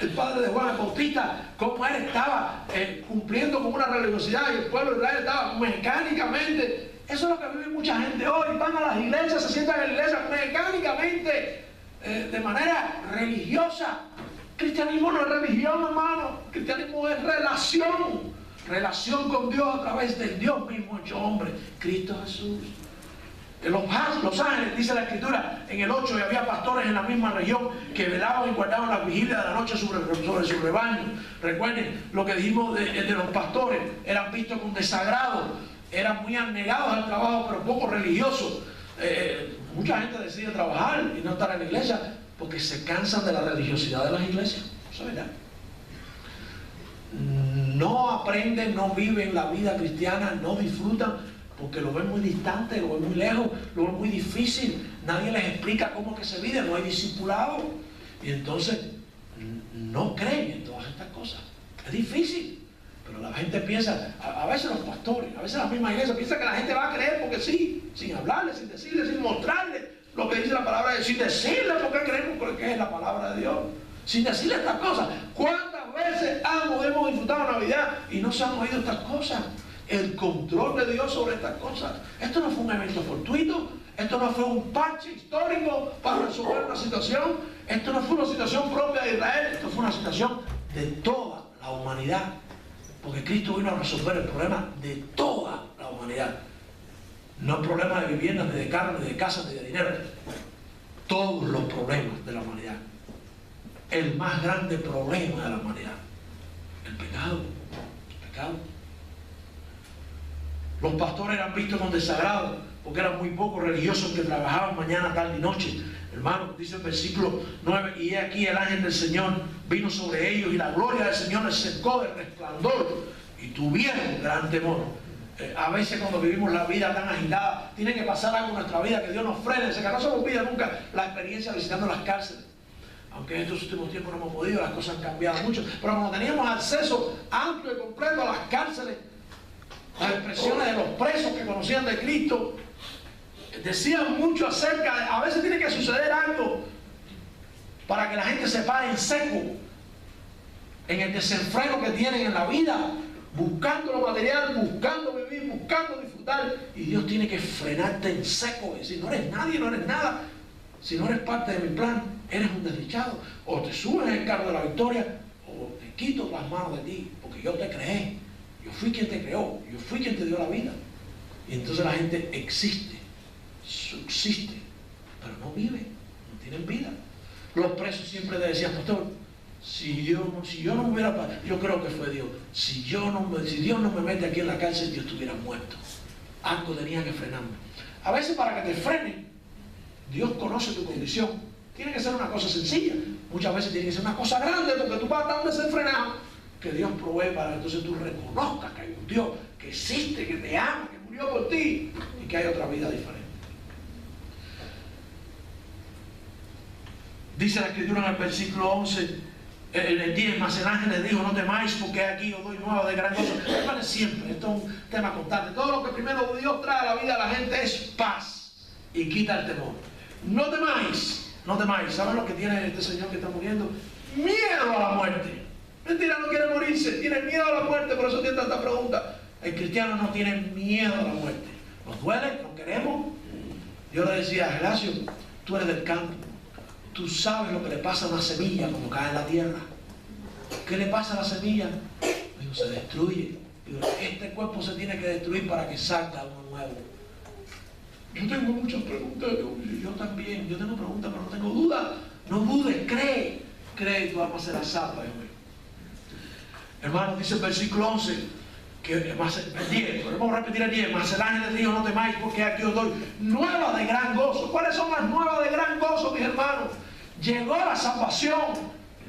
el padre de Juan el Bautista, cómo él estaba cumpliendo con una religiosidad y el pueblo de Israel estaba mecánicamente. Eso es lo que vive mucha gente hoy. Van a las iglesias, se sientan en la iglesia mecánicamente, de manera religiosa. Cristianismo no es religión, hermano. Cristianismo es relación. Relación con Dios a través del Dios mismo hecho hombre, Cristo Jesús. Los ángeles, dice la Escritura en el 8, y había pastores en la misma región que velaban y guardaban la vigilia de la noche sobre su rebaño. Recuerden lo que dijimos de los pastores. Eran vistos con desagrado, eran muy anegados al trabajo, pero poco religiosos. Mucha gente decide trabajar y no estar en la iglesia porque se cansan de la religiosidad de las iglesias. Eso es verdad. No aprenden, no viven la vida cristiana, no disfrutan porque lo ven muy distante, lo ven muy lejos, lo ven muy difícil. Nadie les explica cómo que se vive, no hay discipulado. Y entonces no creen en todas estas cosas. Es difícil. Pero la gente piensa, a veces los pastores, a veces la misma iglesia piensa que la gente va a creer porque sí, sin hablarle, sin decirle, sin mostrarle lo que dice la palabra de Dios, sin decirle por qué creemos que es la palabra de Dios, sin decirle estas cosas. ¿Cuántas veces hemos disfrutado Navidad y no se han oído estas cosas? El control de Dios sobre estas cosas. Esto no fue un evento fortuito, esto no fue un parche histórico para resolver una situación, esto no fue una situación propia de Israel, esto fue una situación de toda la humanidad. Porque Cristo vino a resolver el problema de toda la humanidad. No el problema de vivienda, ni de carro, ni de casa, ni de dinero. Todos los problemas de la humanidad. El más grande problema de la humanidad. El pecado. El pecado. Los pastores eran vistos con desagrado porque eran muy pocos religiosos que trabajaban mañana, tarde y noche. Hermano, dice el versículo 9, y he aquí el ángel del Señor vino sobre ellos y la gloria del Señor les secó de resplandor y tuvieron gran temor. A veces cuando vivimos la vida tan agitada, tiene que pasar algo en nuestra vida que Dios nos frene, que no se nos olvida nunca la experiencia visitando las cárceles. Aunque en estos últimos tiempos no hemos podido, las cosas han cambiado mucho, pero cuando teníamos acceso amplio y completo a las cárceles, las expresiones de los presos que conocían de Cristo, decían mucho acerca, a veces tiene que suceder algo para que la gente se pare en seco en el desenfreno que tienen en la vida, buscando lo material, buscando vivir, buscando disfrutar, y Dios tiene que frenarte en seco y decir, no eres nadie, no eres nada, si no eres parte de mi plan, eres un desdichado. O te subes en el carro de la victoria, o te quito las manos de ti, porque yo te creé, yo fui quien te creó, yo fui quien te dio la vida. Y entonces la gente existe, subsiste, pero no vive, no tienen vida. Los presos siempre le decían, pastor, si yo no hubiera, yo creo que fue Dios, si Dios no me mete aquí en la cárcel, yo estuviera muerto. Algo tenía que frenarme. A veces para que te frene, Dios conoce tu condición. Tiene que ser una cosa sencilla. Muchas veces tiene que ser una cosa grande, porque tú vas tan desenfrenado que Dios provee para que entonces tú reconozcas que hay un Dios que existe, que te ama, que murió por ti y que hay otra vida diferente. Dice la Escritura en el versículo 11, el 10, mas el ángel les dijo, no temáis, porque aquí os doy nueva de gran cosa. Vale, siempre, esto es un tema constante. Todo lo que primero Dios trae a la vida a la gente es paz y quita el temor. No temáis, no temáis. ¿Saben lo que tiene este señor que está muriendo? Miedo a la muerte. Mentira, no quiere morirse, tiene miedo a la muerte, por eso tiene tanta pregunta. El cristiano no tiene miedo a la muerte. Nos duele, nos queremos. Yo le decía a Gelacio, tú eres del campo. Tú sabes lo que le pasa a una semilla cuando cae en la tierra. ¿Qué le pasa a la semilla? Digo, se destruye. Digo, este cuerpo se tiene que destruir para que salga uno nuevo. Yo tengo muchas preguntas. Yo también. Yo tengo preguntas, pero no tengo dudas. No dudes, cree. Cree y tu alma será salva. Hermanos, dice el versículo 11, que más el 10, podemos repetir el 10, mas el ángel les dijo, no temáis, porque aquí os doy nuevas de gran gozo. ¿Cuáles son las nuevas de gran gozo, mis hermanos? Llegó la salvación.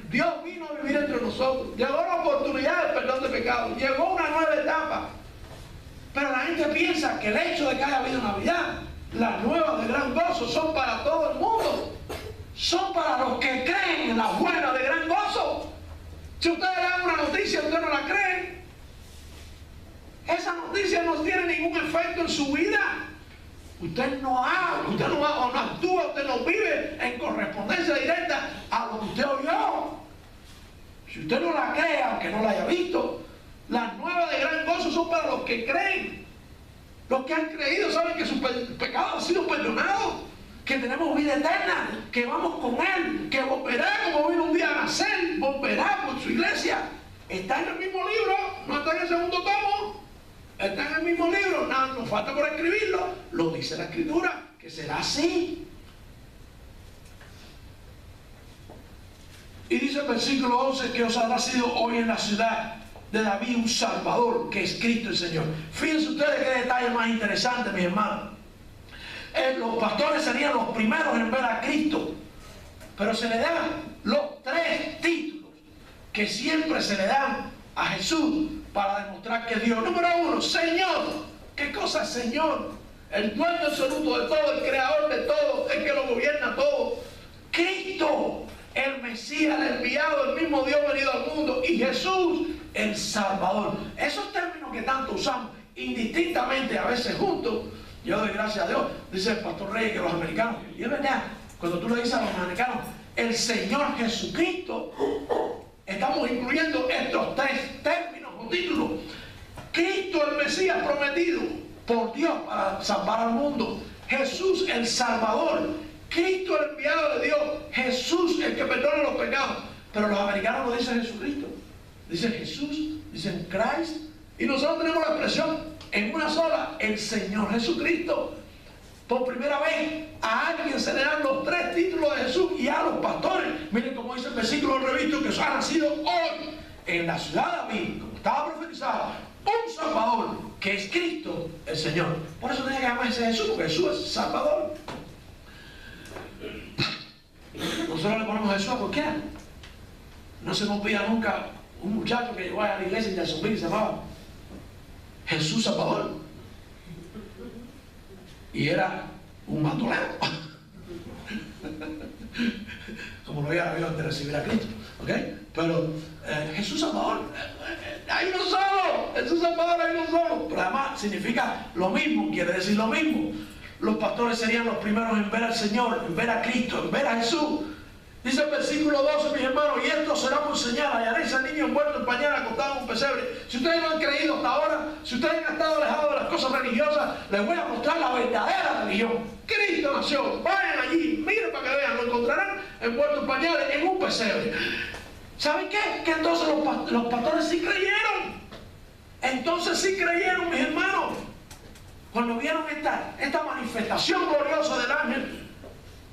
Dios vino a vivir entre nosotros. Llegó la oportunidad del perdón de pecados. Llegó una nueva etapa. Pero la gente piensa que el hecho de que haya habido Navidad, las nuevas de gran gozo son para todo el mundo. Son para los que creen en las buenas de gran gozo. Si ustedes le dan una noticia y ustedes no la creen, esa noticia no tiene ningún efecto en su vida. Usted no habla, usted no actúa, usted no vive en correspondencia directa a lo que usted oyó. Si usted no la cree, aunque no la haya visto, las nuevas de gran gozo son para los que creen. Los que han creído saben que sus pecados han sido perdonados, que tenemos vida eterna, que vamos con Él, que volverá como vino un día a nacer, volverá por su iglesia. Está en el mismo libro, no está en el segundo tomo. Está en el mismo libro, nada nos falta por escribirlo, lo dice la Escritura, que será así. Y dice el versículo 11 que os ha nacido hoy en la ciudad de David un Salvador, que es Cristo el Señor. Fíjense ustedes qué detalle más interesante, mis hermanos. Los pastores serían los primeros en ver a Cristo, pero se le dan los tres títulos que siempre se le dan a Jesús para demostrar que Dios, número uno, Señor. ¿Qué cosa es Señor? El dueño absoluto de todo, el creador de todo, el que lo gobierna todo. Cristo, el Mesías, el enviado, el mismo Dios venido al mundo, y Jesús, el Salvador. Esos términos que tanto usamos indistintamente, a veces juntos, yo doy gracias a Dios. Dice el pastor Reyes que los americanos, y es verdad, cuando tú le dices a los americanos el Señor Jesucristo, estamos incluyendo estos tres términos o títulos. Cristo, el Mesías prometido por Dios para salvar al mundo. Jesús, el Salvador. Cristo, el enviado de Dios. Jesús, el que perdona los pecados. Pero los americanos no dicen Jesucristo, dicen Jesús, dicen Christ. Y nosotros tenemos la expresión en una sola, el Señor Jesucristo. Por primera vez a alguien se le dan los tres títulos de Jesús, y a los pastores, miren cómo dice el versículo revisto, que ha nacido hoy en la ciudad de David, como estaba profetizado, un Salvador, que es Cristo el Señor. Por eso tenía que llamarse Jesús, porque Jesús es Salvador. Nosotros le ponemos Jesús a cualquiera. No se nos olvida nunca un muchacho que llegó a la iglesia en Jacksonville y se llamaba Jesús Salvador, y era un bandolero como lo había antes de recibir a Cristo, ¿ok? Pero Jesús Salvador, hay uno solo. Jesús Salvador, hay uno solo. Pero además significa lo mismo, quiere decir lo mismo. Los pastores serían los primeros en ver al Señor, en ver a Cristo, en ver a Jesús. Dice el versículo 12, mis hermanos, y esto será por señal, hallaréis al niño envuelto en pañal, acostado en un pesebre. Si ustedes no han creído hasta ahora, si ustedes han estado alejados de las cosas religiosas, les voy a mostrar la verdadera religión. Cristo nació, vayan allí, miren para que vean, lo encontrarán envuelto en pañales en un pesebre. ¿Saben qué? Que entonces los pastores sí creyeron. Entonces sí creyeron, mis hermanos. Cuando vieron esta manifestación gloriosa del ángel,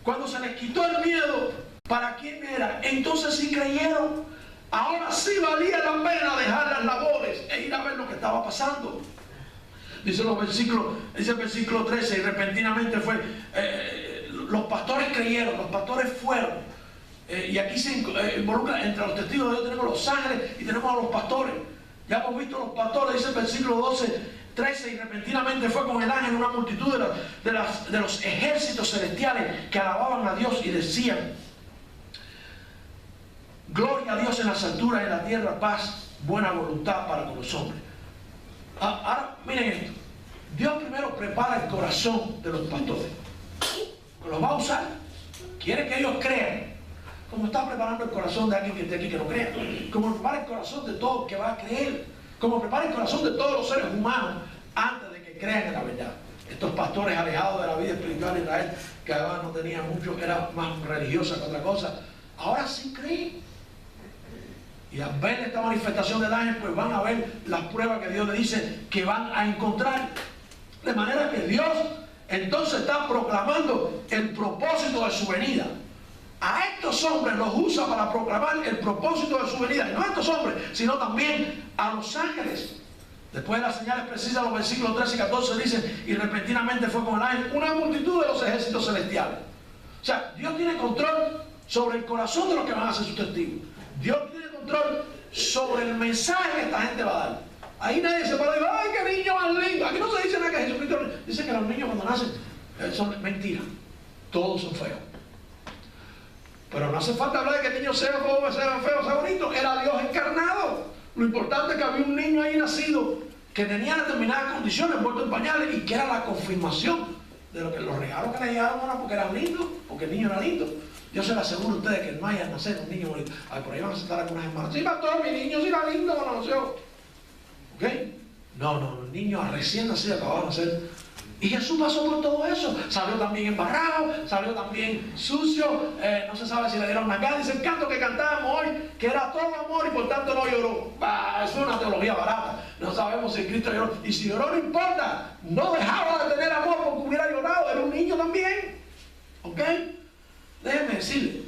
cuando se les quitó el miedo, ¿para quién era? Entonces sí creyeron. Ahora sí valía la pena dejar las labores e ir a ver lo que estaba pasando. Dice el versículo 13, y repentinamente fue, los pastores creyeron, los pastores fueron. Y aquí se involucra entre los testigos de Dios, tenemos los ángeles y tenemos a los pastores. Ya hemos visto los pastores, dice el versículo 13, y repentinamente fue con el ángel una multitud de los ejércitos celestiales que alababan a Dios y decían: gloria a Dios en las alturas, en la tierra paz, buena voluntad para con los hombres. Ahora miren esto. Dios primero prepara el corazón de los pastores. Los va a usar. Quiere que ellos crean, como está preparando el corazón de alguien que esté aquí que no crea, como prepara el corazón de todo el que va a creer, como prepara el corazón de todos los seres humanos antes de que crean en la verdad. Estos pastores alejados de la vida espiritual de Israel, que además no tenían mucho, era más religiosa que otra cosa, ahora sí creen. Y al ver esta manifestación del ángel, pues van a ver las pruebas que Dios le dice que van a encontrar. De manera que Dios entonces está proclamando el propósito de su venida. A estos hombres los usa para proclamar el propósito de su venida. Y no a estos hombres, sino también a los ángeles. Después de las señales precisas, los versículos 13 y 14 dicen: y repentinamente fue con el ángel una multitud de los ejércitos celestiales. O sea, Dios tiene control sobre el corazón de los que van a ser sus testigos. Dios tiene control sobre el mensaje que esta gente va a dar. Ahí nadie se para y dice: ¡ay, qué niño más lindo! Aquí no se dice nada que Jesucristo dice que los niños cuando nacen son mentiras. Todos son feos. Pero no hace falta hablar de que el niño sea feo, sea bonito. Era Dios encarnado. Lo importante es que había un niño ahí nacido que tenía determinadas condiciones, envuelto en pañales, y que era la confirmación de lo que los regalos que le llegaron eran porque eran lindos, porque el niño era lindo. Yo se lo aseguro a ustedes que no haya nacer un niño bonito. Ay, por ahí van a sentar algunas hermanas: sí, pastor, mi niño sí era lindo cuando nació. ¿Ok? No, el niño recién nacido acababa de nacer. Y Jesús pasó por todo eso. Salió también embarrado, salió también sucio, no se sabe si le dieron una cara. Dice el canto que cantábamos hoy, que era todo amor y por tanto no lloró. Es una teología barata. No sabemos si Cristo lloró. Y si lloró no importa. No dejaba de tener amor porque hubiera llorado. Era un niño también. ¿Ok? Déjenme decirle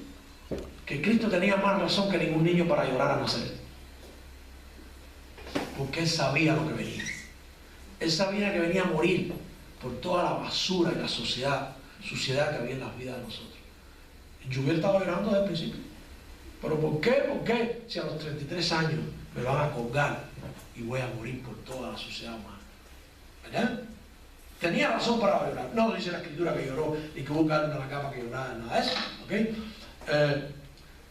que Cristo tenía más razón que ningún niño para llorar al nacer. Porque Él sabía lo que venía. Él sabía que venía a morir por toda la basura y la suciedad que había en las vidas de nosotros. Yo hubiera estado llorando desde el principio. ¿Pero por qué? ¿Por qué? Si a los 33 años me van a colgar y voy a morir por toda la sociedad humana. ¿Verdad? Tenía razón para llorar. No dice la escritura que lloró y que hubo que darme la capa que lloraba, nada de eso. ¿Okay?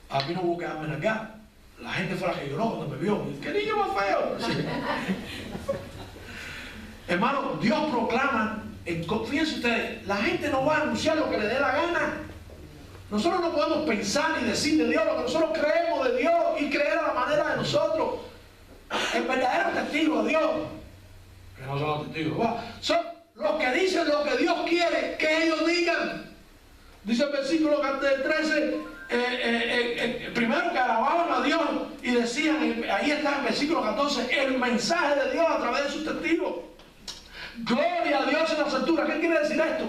A mí no hubo que darme la capa. La gente fue la que lloró cuando me vio. ¡Qué niño más feo! Sí. Hermano, Dios proclama, fíjense ustedes, la gente no va a anunciar lo que le dé la gana. Nosotros no podemos pensar ni decir de Dios lo que nosotros creemos de Dios y creer a la manera de nosotros. El verdadero testigo de Dios, que no son los testigos, son los que dicen lo que Dios quiere que ellos digan. Dice el versículo 13, primero que alababan a Dios y decían, ahí está el versículo 14, el mensaje de Dios a través de sus testigos. Gloria a Dios en las alturas. ¿Qué quiere decir esto?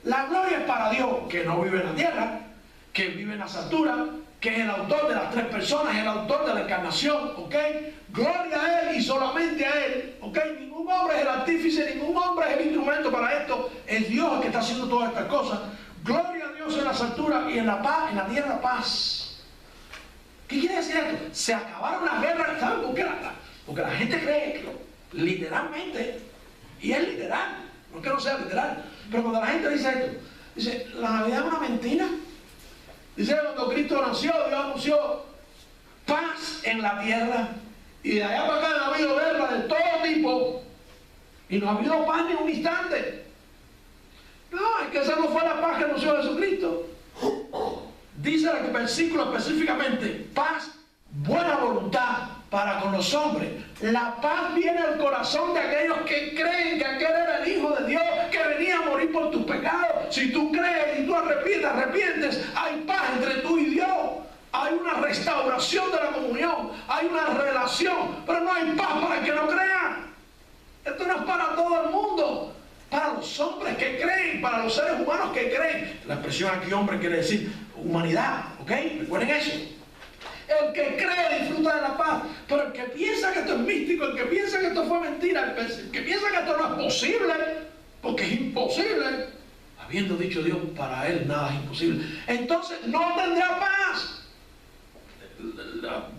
La gloria es para Dios, que no vive en la tierra, que vive en las alturas, que es el autor de las tres personas, el autor de la encarnación, ¿ok? Gloria a Él y solamente a Él, ¿ok? Ningún hombre es el artífice, ningún hombre es el instrumento para esto. Es Dios el que está haciendo todas estas cosas. Gloria a Dios en las alturas y en la paz, en la tierra paz. ¿Qué quiere decir esto? Se acabaron las guerras, ¿saben por qué? Porque la gente cree que literalmente, y es literal, no que no sea literal, pero cuando la gente dice esto, dice, la Navidad es una mentira. Dice que cuando Cristo nació, Dios anunció paz en la tierra, y de allá para acá no ha habido guerra de todo tipo, y no ha habido paz ni un instante. No, es que esa no fue la paz que anunció Jesucristo. dice el versículo específicamente, paz, buena voluntad para con los hombres. La paz viene al corazón de aquellos que creen que aquel era el Hijo de Dios, que venía a morir por tus pecados. Si tú crees y tú arrepientes, hay paz entre tú y Dios. Hay una restauración de la comunión, hay una relación, pero no hay paz para el que no crea. Esto no es para todo el mundo, para los hombres que creen, para los seres humanos que creen. La expresión aquí hombre quiere decir humanidad, ¿ok? Recuerden eso. El que cree disfruta de la paz, pero el que piensa que esto es místico, el que piensa que esto fue mentira, el que piensa que esto no es posible, porque es imposible, habiendo dicho Dios, para él nada es imposible, entonces no tendrá paz.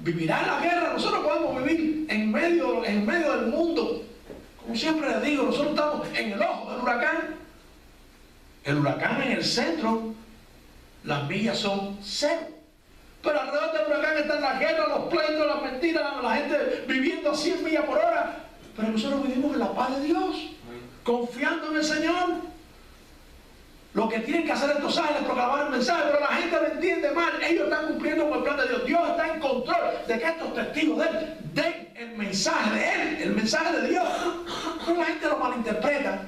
Vivirá en la guerra. Nosotros podemos vivir en medio del mundo. Como siempre les digo, nosotros estamos en el ojo del huracán. El huracán en el centro, las millas son cero. Pero alrededor del huracán están las guerras, los pleitos, las mentiras, la gente viviendo a 100 millas por hora. Pero nosotros vivimos en la paz de Dios, confiando en el Señor. Lo que tienen que hacer estos ángeles es proclamar el mensaje, pero la gente lo entiende mal. Ellos están cumpliendo con el plan de Dios. Dios está en control de que estos testigos de Él den el mensaje de Él, el mensaje de Dios. Pero la gente lo malinterpreta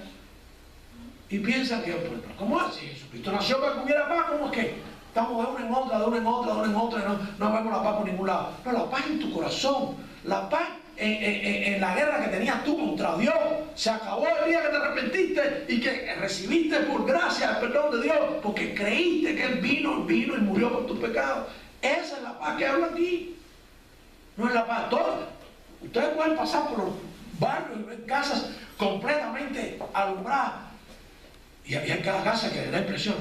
y piensa que, ¿cómo es? Si Jesucristo nació para que hubiera paz, ¿cómo es que estamos de una en otra, de una en otra, de una en otra, y no vemos la paz por ningún lado? No, la paz en tu corazón, la paz en la guerra que tenías tú contra Dios. Se acabó el día que te arrepentiste y que recibiste por gracia el perdón de Dios, porque creíste que Él vino y murió por tus pecados. Esa es la paz que habla aquí. No es la paz. Ustedes pueden pasar por los barrios y ver casas completamente alumbradas, y hay cada casa que le da impresión.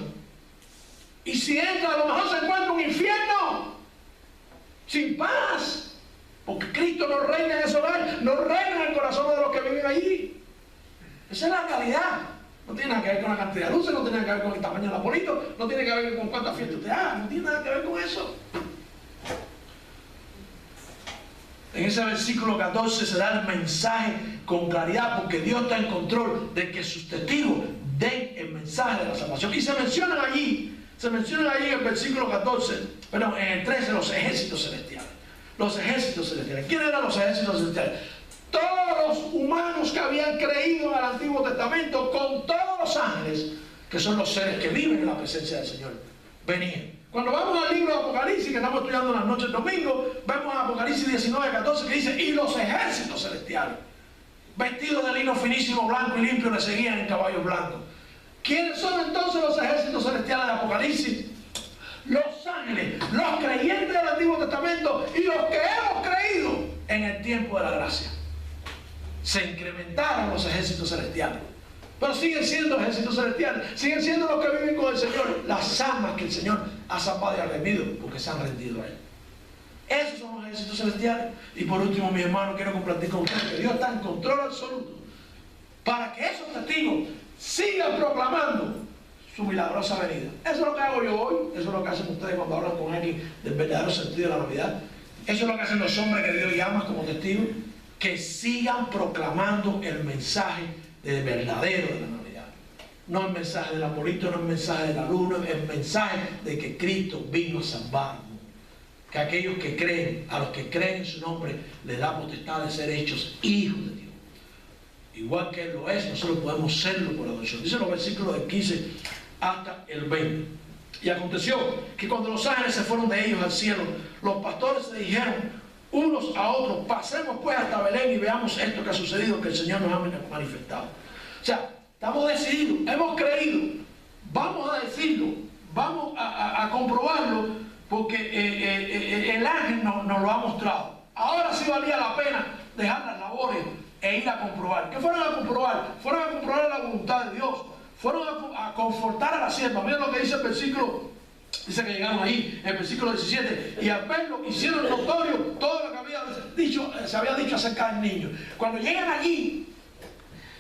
Y si entra, a lo mejor se encuentra un infierno sin paz. Porque Cristo no reina en ese hogar, no reina en el corazón de los que viven allí. Esa es la realidad. No tiene nada que ver con la cantidad de luces, no tiene nada que ver con el tamaño del arbolito, no tiene que ver con cuántas fiestas usted haga, no tiene nada que ver con eso. En ese versículo 14 se da el mensaje con claridad, porque Dios está en control de que sus testigos den el mensaje de la salvación. Y se mencionan allí en el versículo 14, perdón, en el 13, los ejércitos celestiales. Los ejércitos celestiales. ¿Quiénes eran los ejércitos celestiales? Todos los humanos que habían creído en el Antiguo Testamento, con todos los ángeles, que son los seres que viven en la presencia del Señor, venían. Cuando vamos al libro de Apocalipsis, que estamos estudiando en las noches domingo, vemos a Apocalipsis 19, 14, que dice, y los ejércitos celestiales, vestidos de lino finísimo, blanco y limpio, le seguían en caballos blancos. ¿Quiénes son entonces los ejércitos celestiales de Apocalipsis? Los ángeles, los creyentes del Antiguo Testamento y los que hemos creído en el tiempo de la gracia. Se incrementaron los ejércitos celestiales, pero siguen siendo ejércitos celestiales, siguen siendo los que viven con el Señor, las almas que el Señor ha salvado y ha redimido porque se han rendido a Él. Esos son los ejércitos celestiales. Y por último, mi hermano, quiero compartir con ustedes que Dios está en control absoluto para que esos testigos sigan proclamando su milagrosa venida. Eso es lo que hago yo hoy, eso es lo que hacen ustedes cuando hablan con alguien del verdadero sentido de la Navidad. Eso es lo que hacen los hombres que Dios llama como testigos, que sigan proclamando el mensaje verdadero de la Navidad. No el mensaje del arbolito, no el mensaje de la luna, el mensaje de que Cristo vino a salvarnos. Que aquellos que creen, a los que creen en su nombre, les da potestad de ser hechos hijos de Dios. Igual que Él lo es, nosotros podemos serlo por adopción. Dice los versículos del 15 hasta el 20. Y aconteció que cuando los ángeles se fueron de ellos al cielo, los pastores se dijeron unos a otros, pasemos pues hasta Belén y veamos esto que ha sucedido, que el Señor nos ha manifestado. O sea, estamos decididos, hemos creído, vamos a decirlo, vamos a comprobarlo, porque el ángel nos lo ha mostrado. Ahora sí valía la pena dejar las labores e ir a comprobar. ¿Qué fueron a comprobar? Fueron a comprobar la voluntad de Dios. Fueron a confortar a la sierva. Miren lo que dice el versículo. Dice que llegamos ahí, el versículo 17. Y al verlo hicieron notorio todo lo que se había dicho acerca del niño. Cuando llegan allí,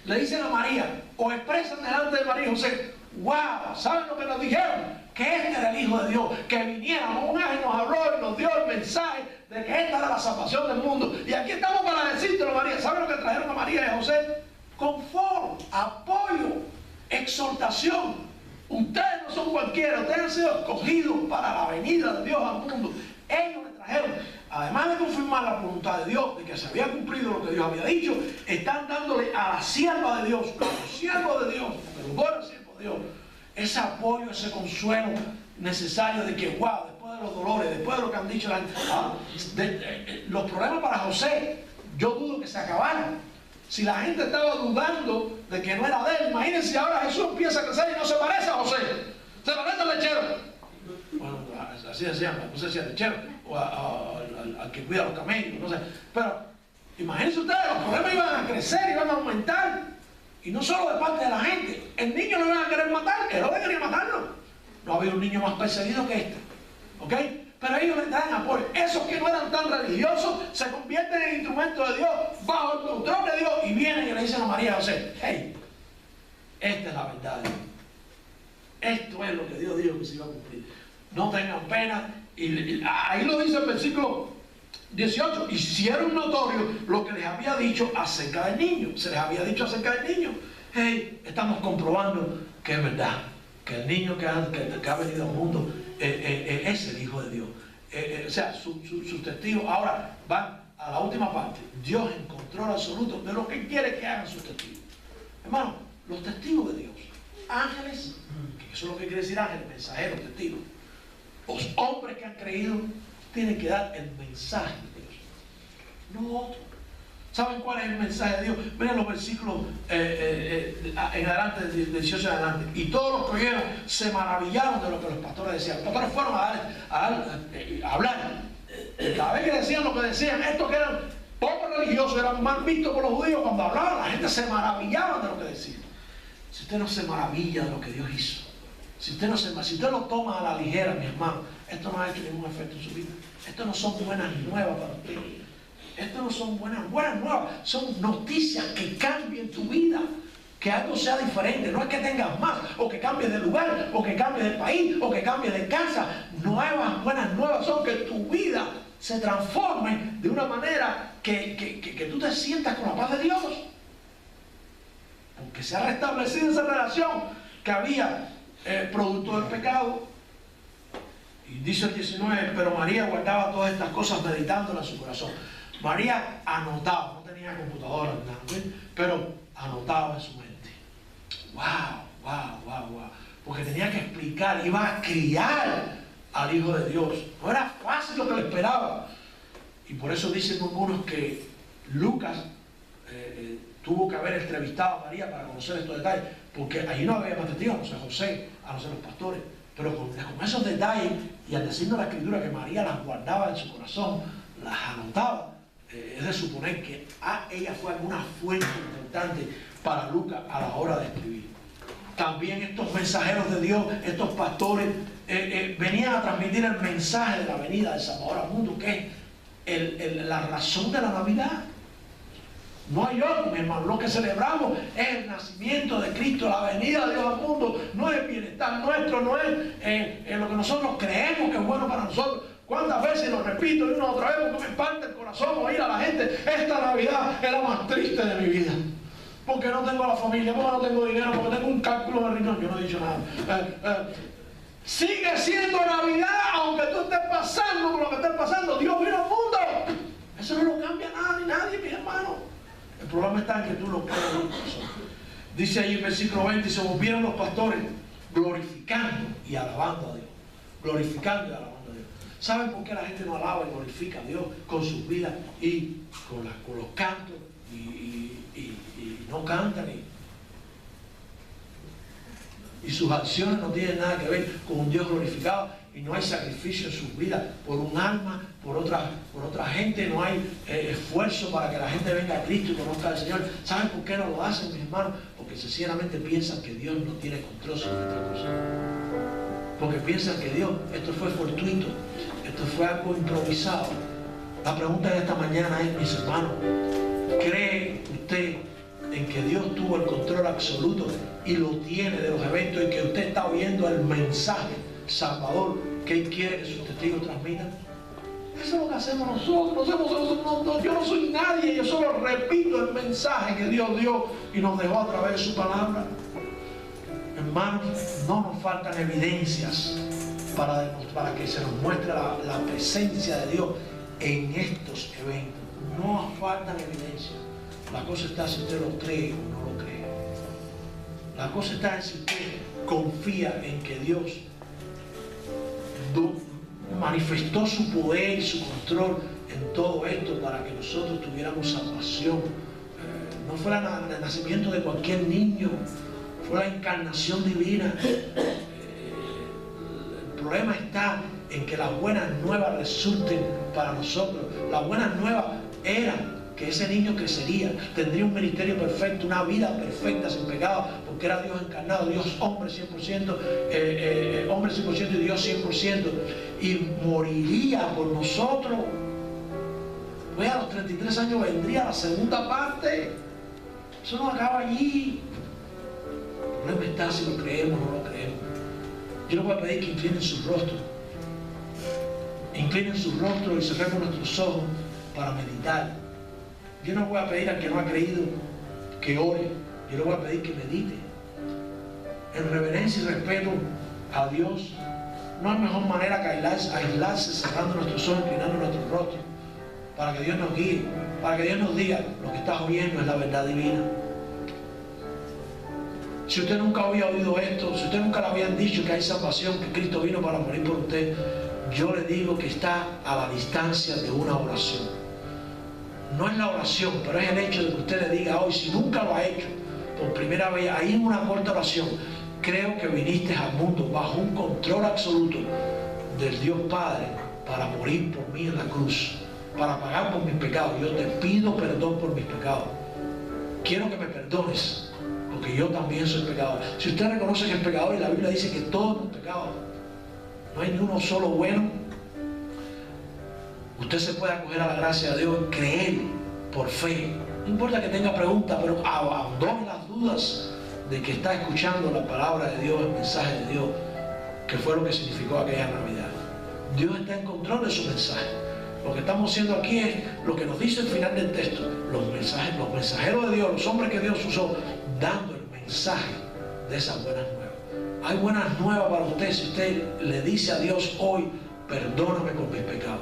le dicen a María, o expresan delante de María y José, wow, ¿saben lo que nos dijeron? Que este era el Hijo de Dios, que viniéramos. Un ángel nos habló y nos dio el mensaje de que esta era la salvación del mundo. Y aquí estamos para decírtelo, María. ¿Saben lo que trajeron a María y a José? Confort, apoyo, exhortación. Ustedes no son cualquiera, ustedes han sido escogidos para la venida de Dios al mundo. Ellos le trajeron, además de confirmar la voluntad de Dios, de que se había cumplido lo que Dios había dicho, están dándole a la sierva de Dios, a los siervos de Dios, a los buenos siervos de Dios, ese apoyo, ese consuelo necesario de que, wow, después de los dolores, después de lo que han dicho, los problemas para José, yo dudo que se acabaran. Si la gente estaba dudando de que no era de él, imagínense ahora Jesús empieza a crecer y no se parece a José, se parece al lechero. Bueno, así decían, no sé si al lechero o al que cuida los camellos, no sé. Pero imagínense ustedes, los problemas iban a crecer, iban a aumentar. Y no solo de parte de la gente, el niño lo iban a querer matar, Herodes quería matarlo. No había un niño más perseguido que este. ¿Ok? Pero ellos le dan apoyo. Esos que no eran tan religiosos se convierten en instrumentos de Dios, bajo el control de Dios, y vienen y le dicen a María y a José: hey, esta es la verdad de Dios. Esto es lo que Dios dijo que se iba a cumplir. No tengan pena. Y ahí lo dice el versículo 18. Hicieron notorio lo que les había dicho acerca del niño. Se les había dicho acerca del niño. Hey, estamos comprobando que es verdad, que el niño que ha venido al mundo es el Hijo de Dios. O sea, sus testigos ahora van a la última parte. Dios en control absoluto de lo que quiere que hagan sus testigos. Hermano, los testigos de Dios, ángeles, que eso es lo que quiere decir ángeles, mensajeros, testigos. Los hombres que han creído tienen que dar el mensaje de Dios, no otro. ¿Saben cuál es el mensaje de Dios? Miren los versículos en adelante, del 18 en adelante. Y todos los que oyeron se maravillaron de lo que los pastores decían. Los pastores fueron a hablar. Cada vez que decían lo que decían, estos que eran poco religiosos, eran mal vistos por los judíos, cuando hablaban, la gente se maravillaba de lo que decían. Si usted no se maravilla de lo que Dios hizo, si usted lo toma a la ligera, mi hermano, esto no ha hecho ningún efecto en su vida. Esto no son buenas nuevas para usted. Esto no son buenas nuevas, son noticias que cambien tu vida, que algo sea diferente. No es que tengas más, o que cambies de lugar, o que cambies de país, o que cambies de casa. Buenas nuevas son que tu vida se transforme de una manera que tú te sientas con la paz de Dios. Porque se ha restablecido esa relación que había producto del pecado. Y dice el 19, pero María guardaba todas estas cosas meditándolas en su corazón. María anotaba, no tenía computadora, pero anotaba en su mente. Wow. Porque tenía que explicar, iba a criar al Hijo de Dios. No era fácil lo que le esperaba. Y por eso dicen algunos que Lucas tuvo que haber entrevistado a María para conocer estos detalles, porque allí no había más testigos, no sé José, a no ser los pastores. Pero con esos detalles, y al decirnos la Escritura que María las guardaba en su corazón, las anotaba, es de suponer que ella fue alguna fuente importante para Lucas a la hora de escribir. También estos mensajeros de Dios, estos pastores, venían a transmitir el mensaje de la venida del Salvador al mundo, que es la razón de la Navidad. No hay otro, mi hermano. Lo que celebramos es el nacimiento de Cristo, la venida de Dios al mundo. No es el bienestar nuestro, no es lo que nosotros creemos que es bueno para nosotros. ¿Cuántas veces lo repito una otra vez? Porque me parte el corazón oír a la gente: esta Navidad es la más triste de mi vida. Porque no tengo a la familia, porque no tengo dinero, porque tengo un cálculo de riñón. Yo no he dicho nada. Sigue siendo Navidad, aunque tú estés pasando por lo que estés pasando. Dios vino al mundo. Eso no lo cambia nadie, mi hermano. El problema está en que tú lo crees en tu corazón. Dice ahí en el versículo 20: y se volvieron los pastores glorificando y alabando a Dios. Glorificando y alabando a Dios. ¿Saben por qué la gente no alaba y glorifica a Dios con sus vidas y con los cantos y no cantan y sus acciones no tienen nada que ver con un Dios glorificado, y no hay sacrificio en sus vidas por un alma, por otra gente? No hay esfuerzo para que la gente venga a Cristo y conozca al Señor. ¿Saben por qué no lo hacen, mis hermanos? Porque sencillamente piensan que Dios no tiene control sobre estas cosas. Porque piensan que Dios, esto fue fortuito, esto fue algo improvisado. La pregunta de esta mañana es, mis hermanos, ¿cree usted en que Dios tuvo el control absoluto y lo tiene de los eventos, y que usted está oyendo el mensaje salvador que Él quiere que sus testigos transmitan? Eso es lo que hacemos nosotros. Yo no soy nadie, yo solo repito el mensaje que Dios dio y nos dejó a través de su palabra. Hermanos, no nos faltan evidencias para que se nos muestre la presencia de Dios en estos eventos. No nos faltan evidencias. La cosa está si usted lo cree o no lo cree. La cosa está en si usted confía en que Dios manifestó su poder y su control en todo esto para que nosotros tuviéramos salvación. No fue el nacimiento de cualquier niño, fue la encarnación divina. El problema está en que las buenas nuevas resulten para nosotros. Las buenas nuevas eran que ese niño crecería, tendría un ministerio perfecto, una vida perfecta, sin pecado, porque era Dios encarnado, Dios hombre 100%, hombre 100% y Dios 100%, y moriría por nosotros. Pues a los 33 años vendría la segunda parte. Eso no acaba allí. El problema está si lo creemos o no lo creemos. Yo les voy a pedir que inclinen su rostro. Inclinen su rostro y cerremos nuestros ojos para meditar. Yo no voy a pedir al que no ha creído que ore. Yo le voy a pedir que medite. En reverencia y respeto a Dios. No hay mejor manera que aislarse, cerrando nuestros ojos, inclinando nuestros rostros, para que Dios nos guíe, para que Dios nos diga: lo que estás oyendo es la verdad divina. Si usted nunca había oído esto, si usted nunca le habían dicho que hay salvación, que Cristo vino para morir por usted, yo le digo que está a la distancia de una oración. No es la oración, pero es el hecho de que usted le diga hoy, si nunca lo ha hecho, por primera vez, ahí en una corta oración: creo que viniste al mundo bajo un control absoluto del Dios Padre para morir por mí en la cruz, para pagar por mis pecados. Yo te pido perdón por mis pecados. Quiero que me perdones, porque yo también soy pecador. Si usted reconoce que es pecador, y la Biblia dice que todos hemos pecado, no hay ni uno solo bueno, usted se puede acoger a la gracia de Dios y creer por fe. No importa que tenga preguntas, pero abandone las dudas de que está escuchando la palabra de Dios, el mensaje de Dios, que fue lo que significó aquella Navidad. Dios está en control de su mensaje. Lo que estamos haciendo aquí es lo que nos dice el final del texto. Los mensajeros de Dios, los hombres que Dios usó, dando el mensaje de esas buenas nuevas. Hay buenas nuevas para usted si usted le dice a Dios hoy: perdóname por mis pecados.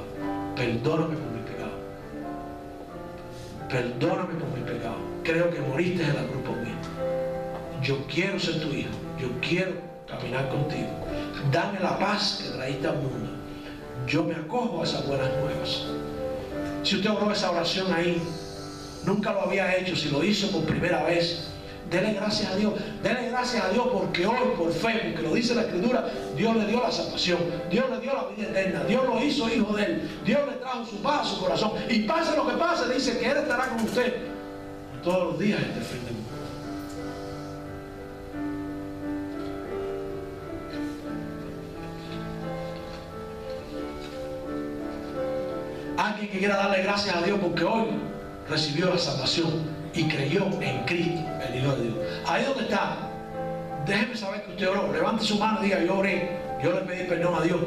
Perdóname por mis pecados. Perdóname por mis pecados. Creo que moriste en la cruz por mí. Yo quiero ser tu hijo. Yo quiero caminar contigo. Dame la paz que traíste al mundo. Yo me acojo a esas buenas nuevas. Si usted oró esa oración ahí, nunca lo había hecho, si lo hizo por primera vez, dele gracias a Dios. Dele gracias a Dios porque hoy, por fe, porque lo dice la Escritura, Dios le dio la salvación, Dios le dio la vida eterna, Dios lo hizo hijo de Él, Dios le trajo su paz a su corazón, y pase lo que pase, dice que Él estará con usted todos los días este fin de mundo. Alguien que quiera darle gracias a Dios porque hoy recibió la salvación y creyó en Cristo, el Hijo de Dios. Ahí donde está, déjeme saber que usted oró. Levante su mano y diga: yo oré, yo le pedí perdón a Dios,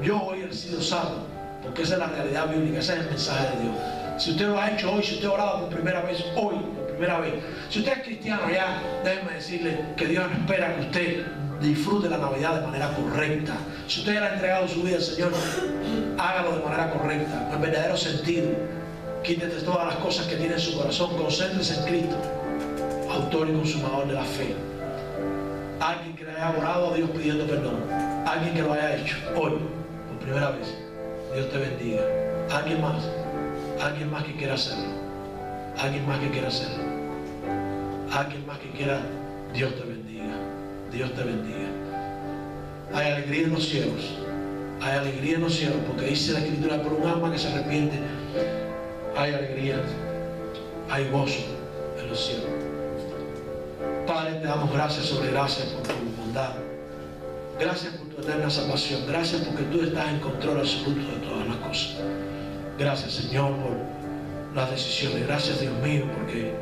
yo hoy he sido salvo, porque esa es la realidad bíblica, ese es el mensaje de Dios. Si usted lo ha hecho hoy, si usted ha orado por primera vez hoy, por primera vez, si usted es cristiano ya, déjeme decirle que Dios espera que usted disfrute la Navidad de manera correcta. Si usted ya le ha entregado su vida al Señor, hágalo de manera correcta, con el verdadero sentido. Quítese todas las cosas que tiene en su corazón, concéntrese en Cristo, autor y consumador de la fe. Alguien que le haya orado a Dios pidiendo perdón, alguien que lo haya hecho hoy por primera vez, Dios te bendiga. Alguien más que quiera hacerlo, alguien más que quiera hacerlo, alguien más que quiera. Dios te bendiga, Dios te bendiga. Hay alegría en los cielos, hay alegría en los cielos, porque dice la Escritura: por un alma que se arrepiente hay alegría, hay gozo en los cielos. Padre, te damos gracias sobre gracias por tu bondad. Gracias por tu eterna salvación. Gracias porque tú estás en control absoluto de todas las cosas. Gracias, Señor, por las decisiones. Gracias, Dios mío, porque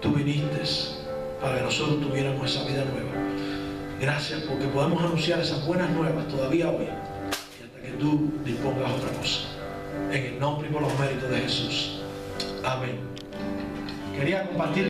tú viniste para que nosotros tuviéramos esa vida nueva. Gracias porque podemos anunciar esas buenas nuevas todavía hoy, y hasta que tú dispongas otra cosa. En el nombre y por los méritos de Jesús. Amén. Quería compartir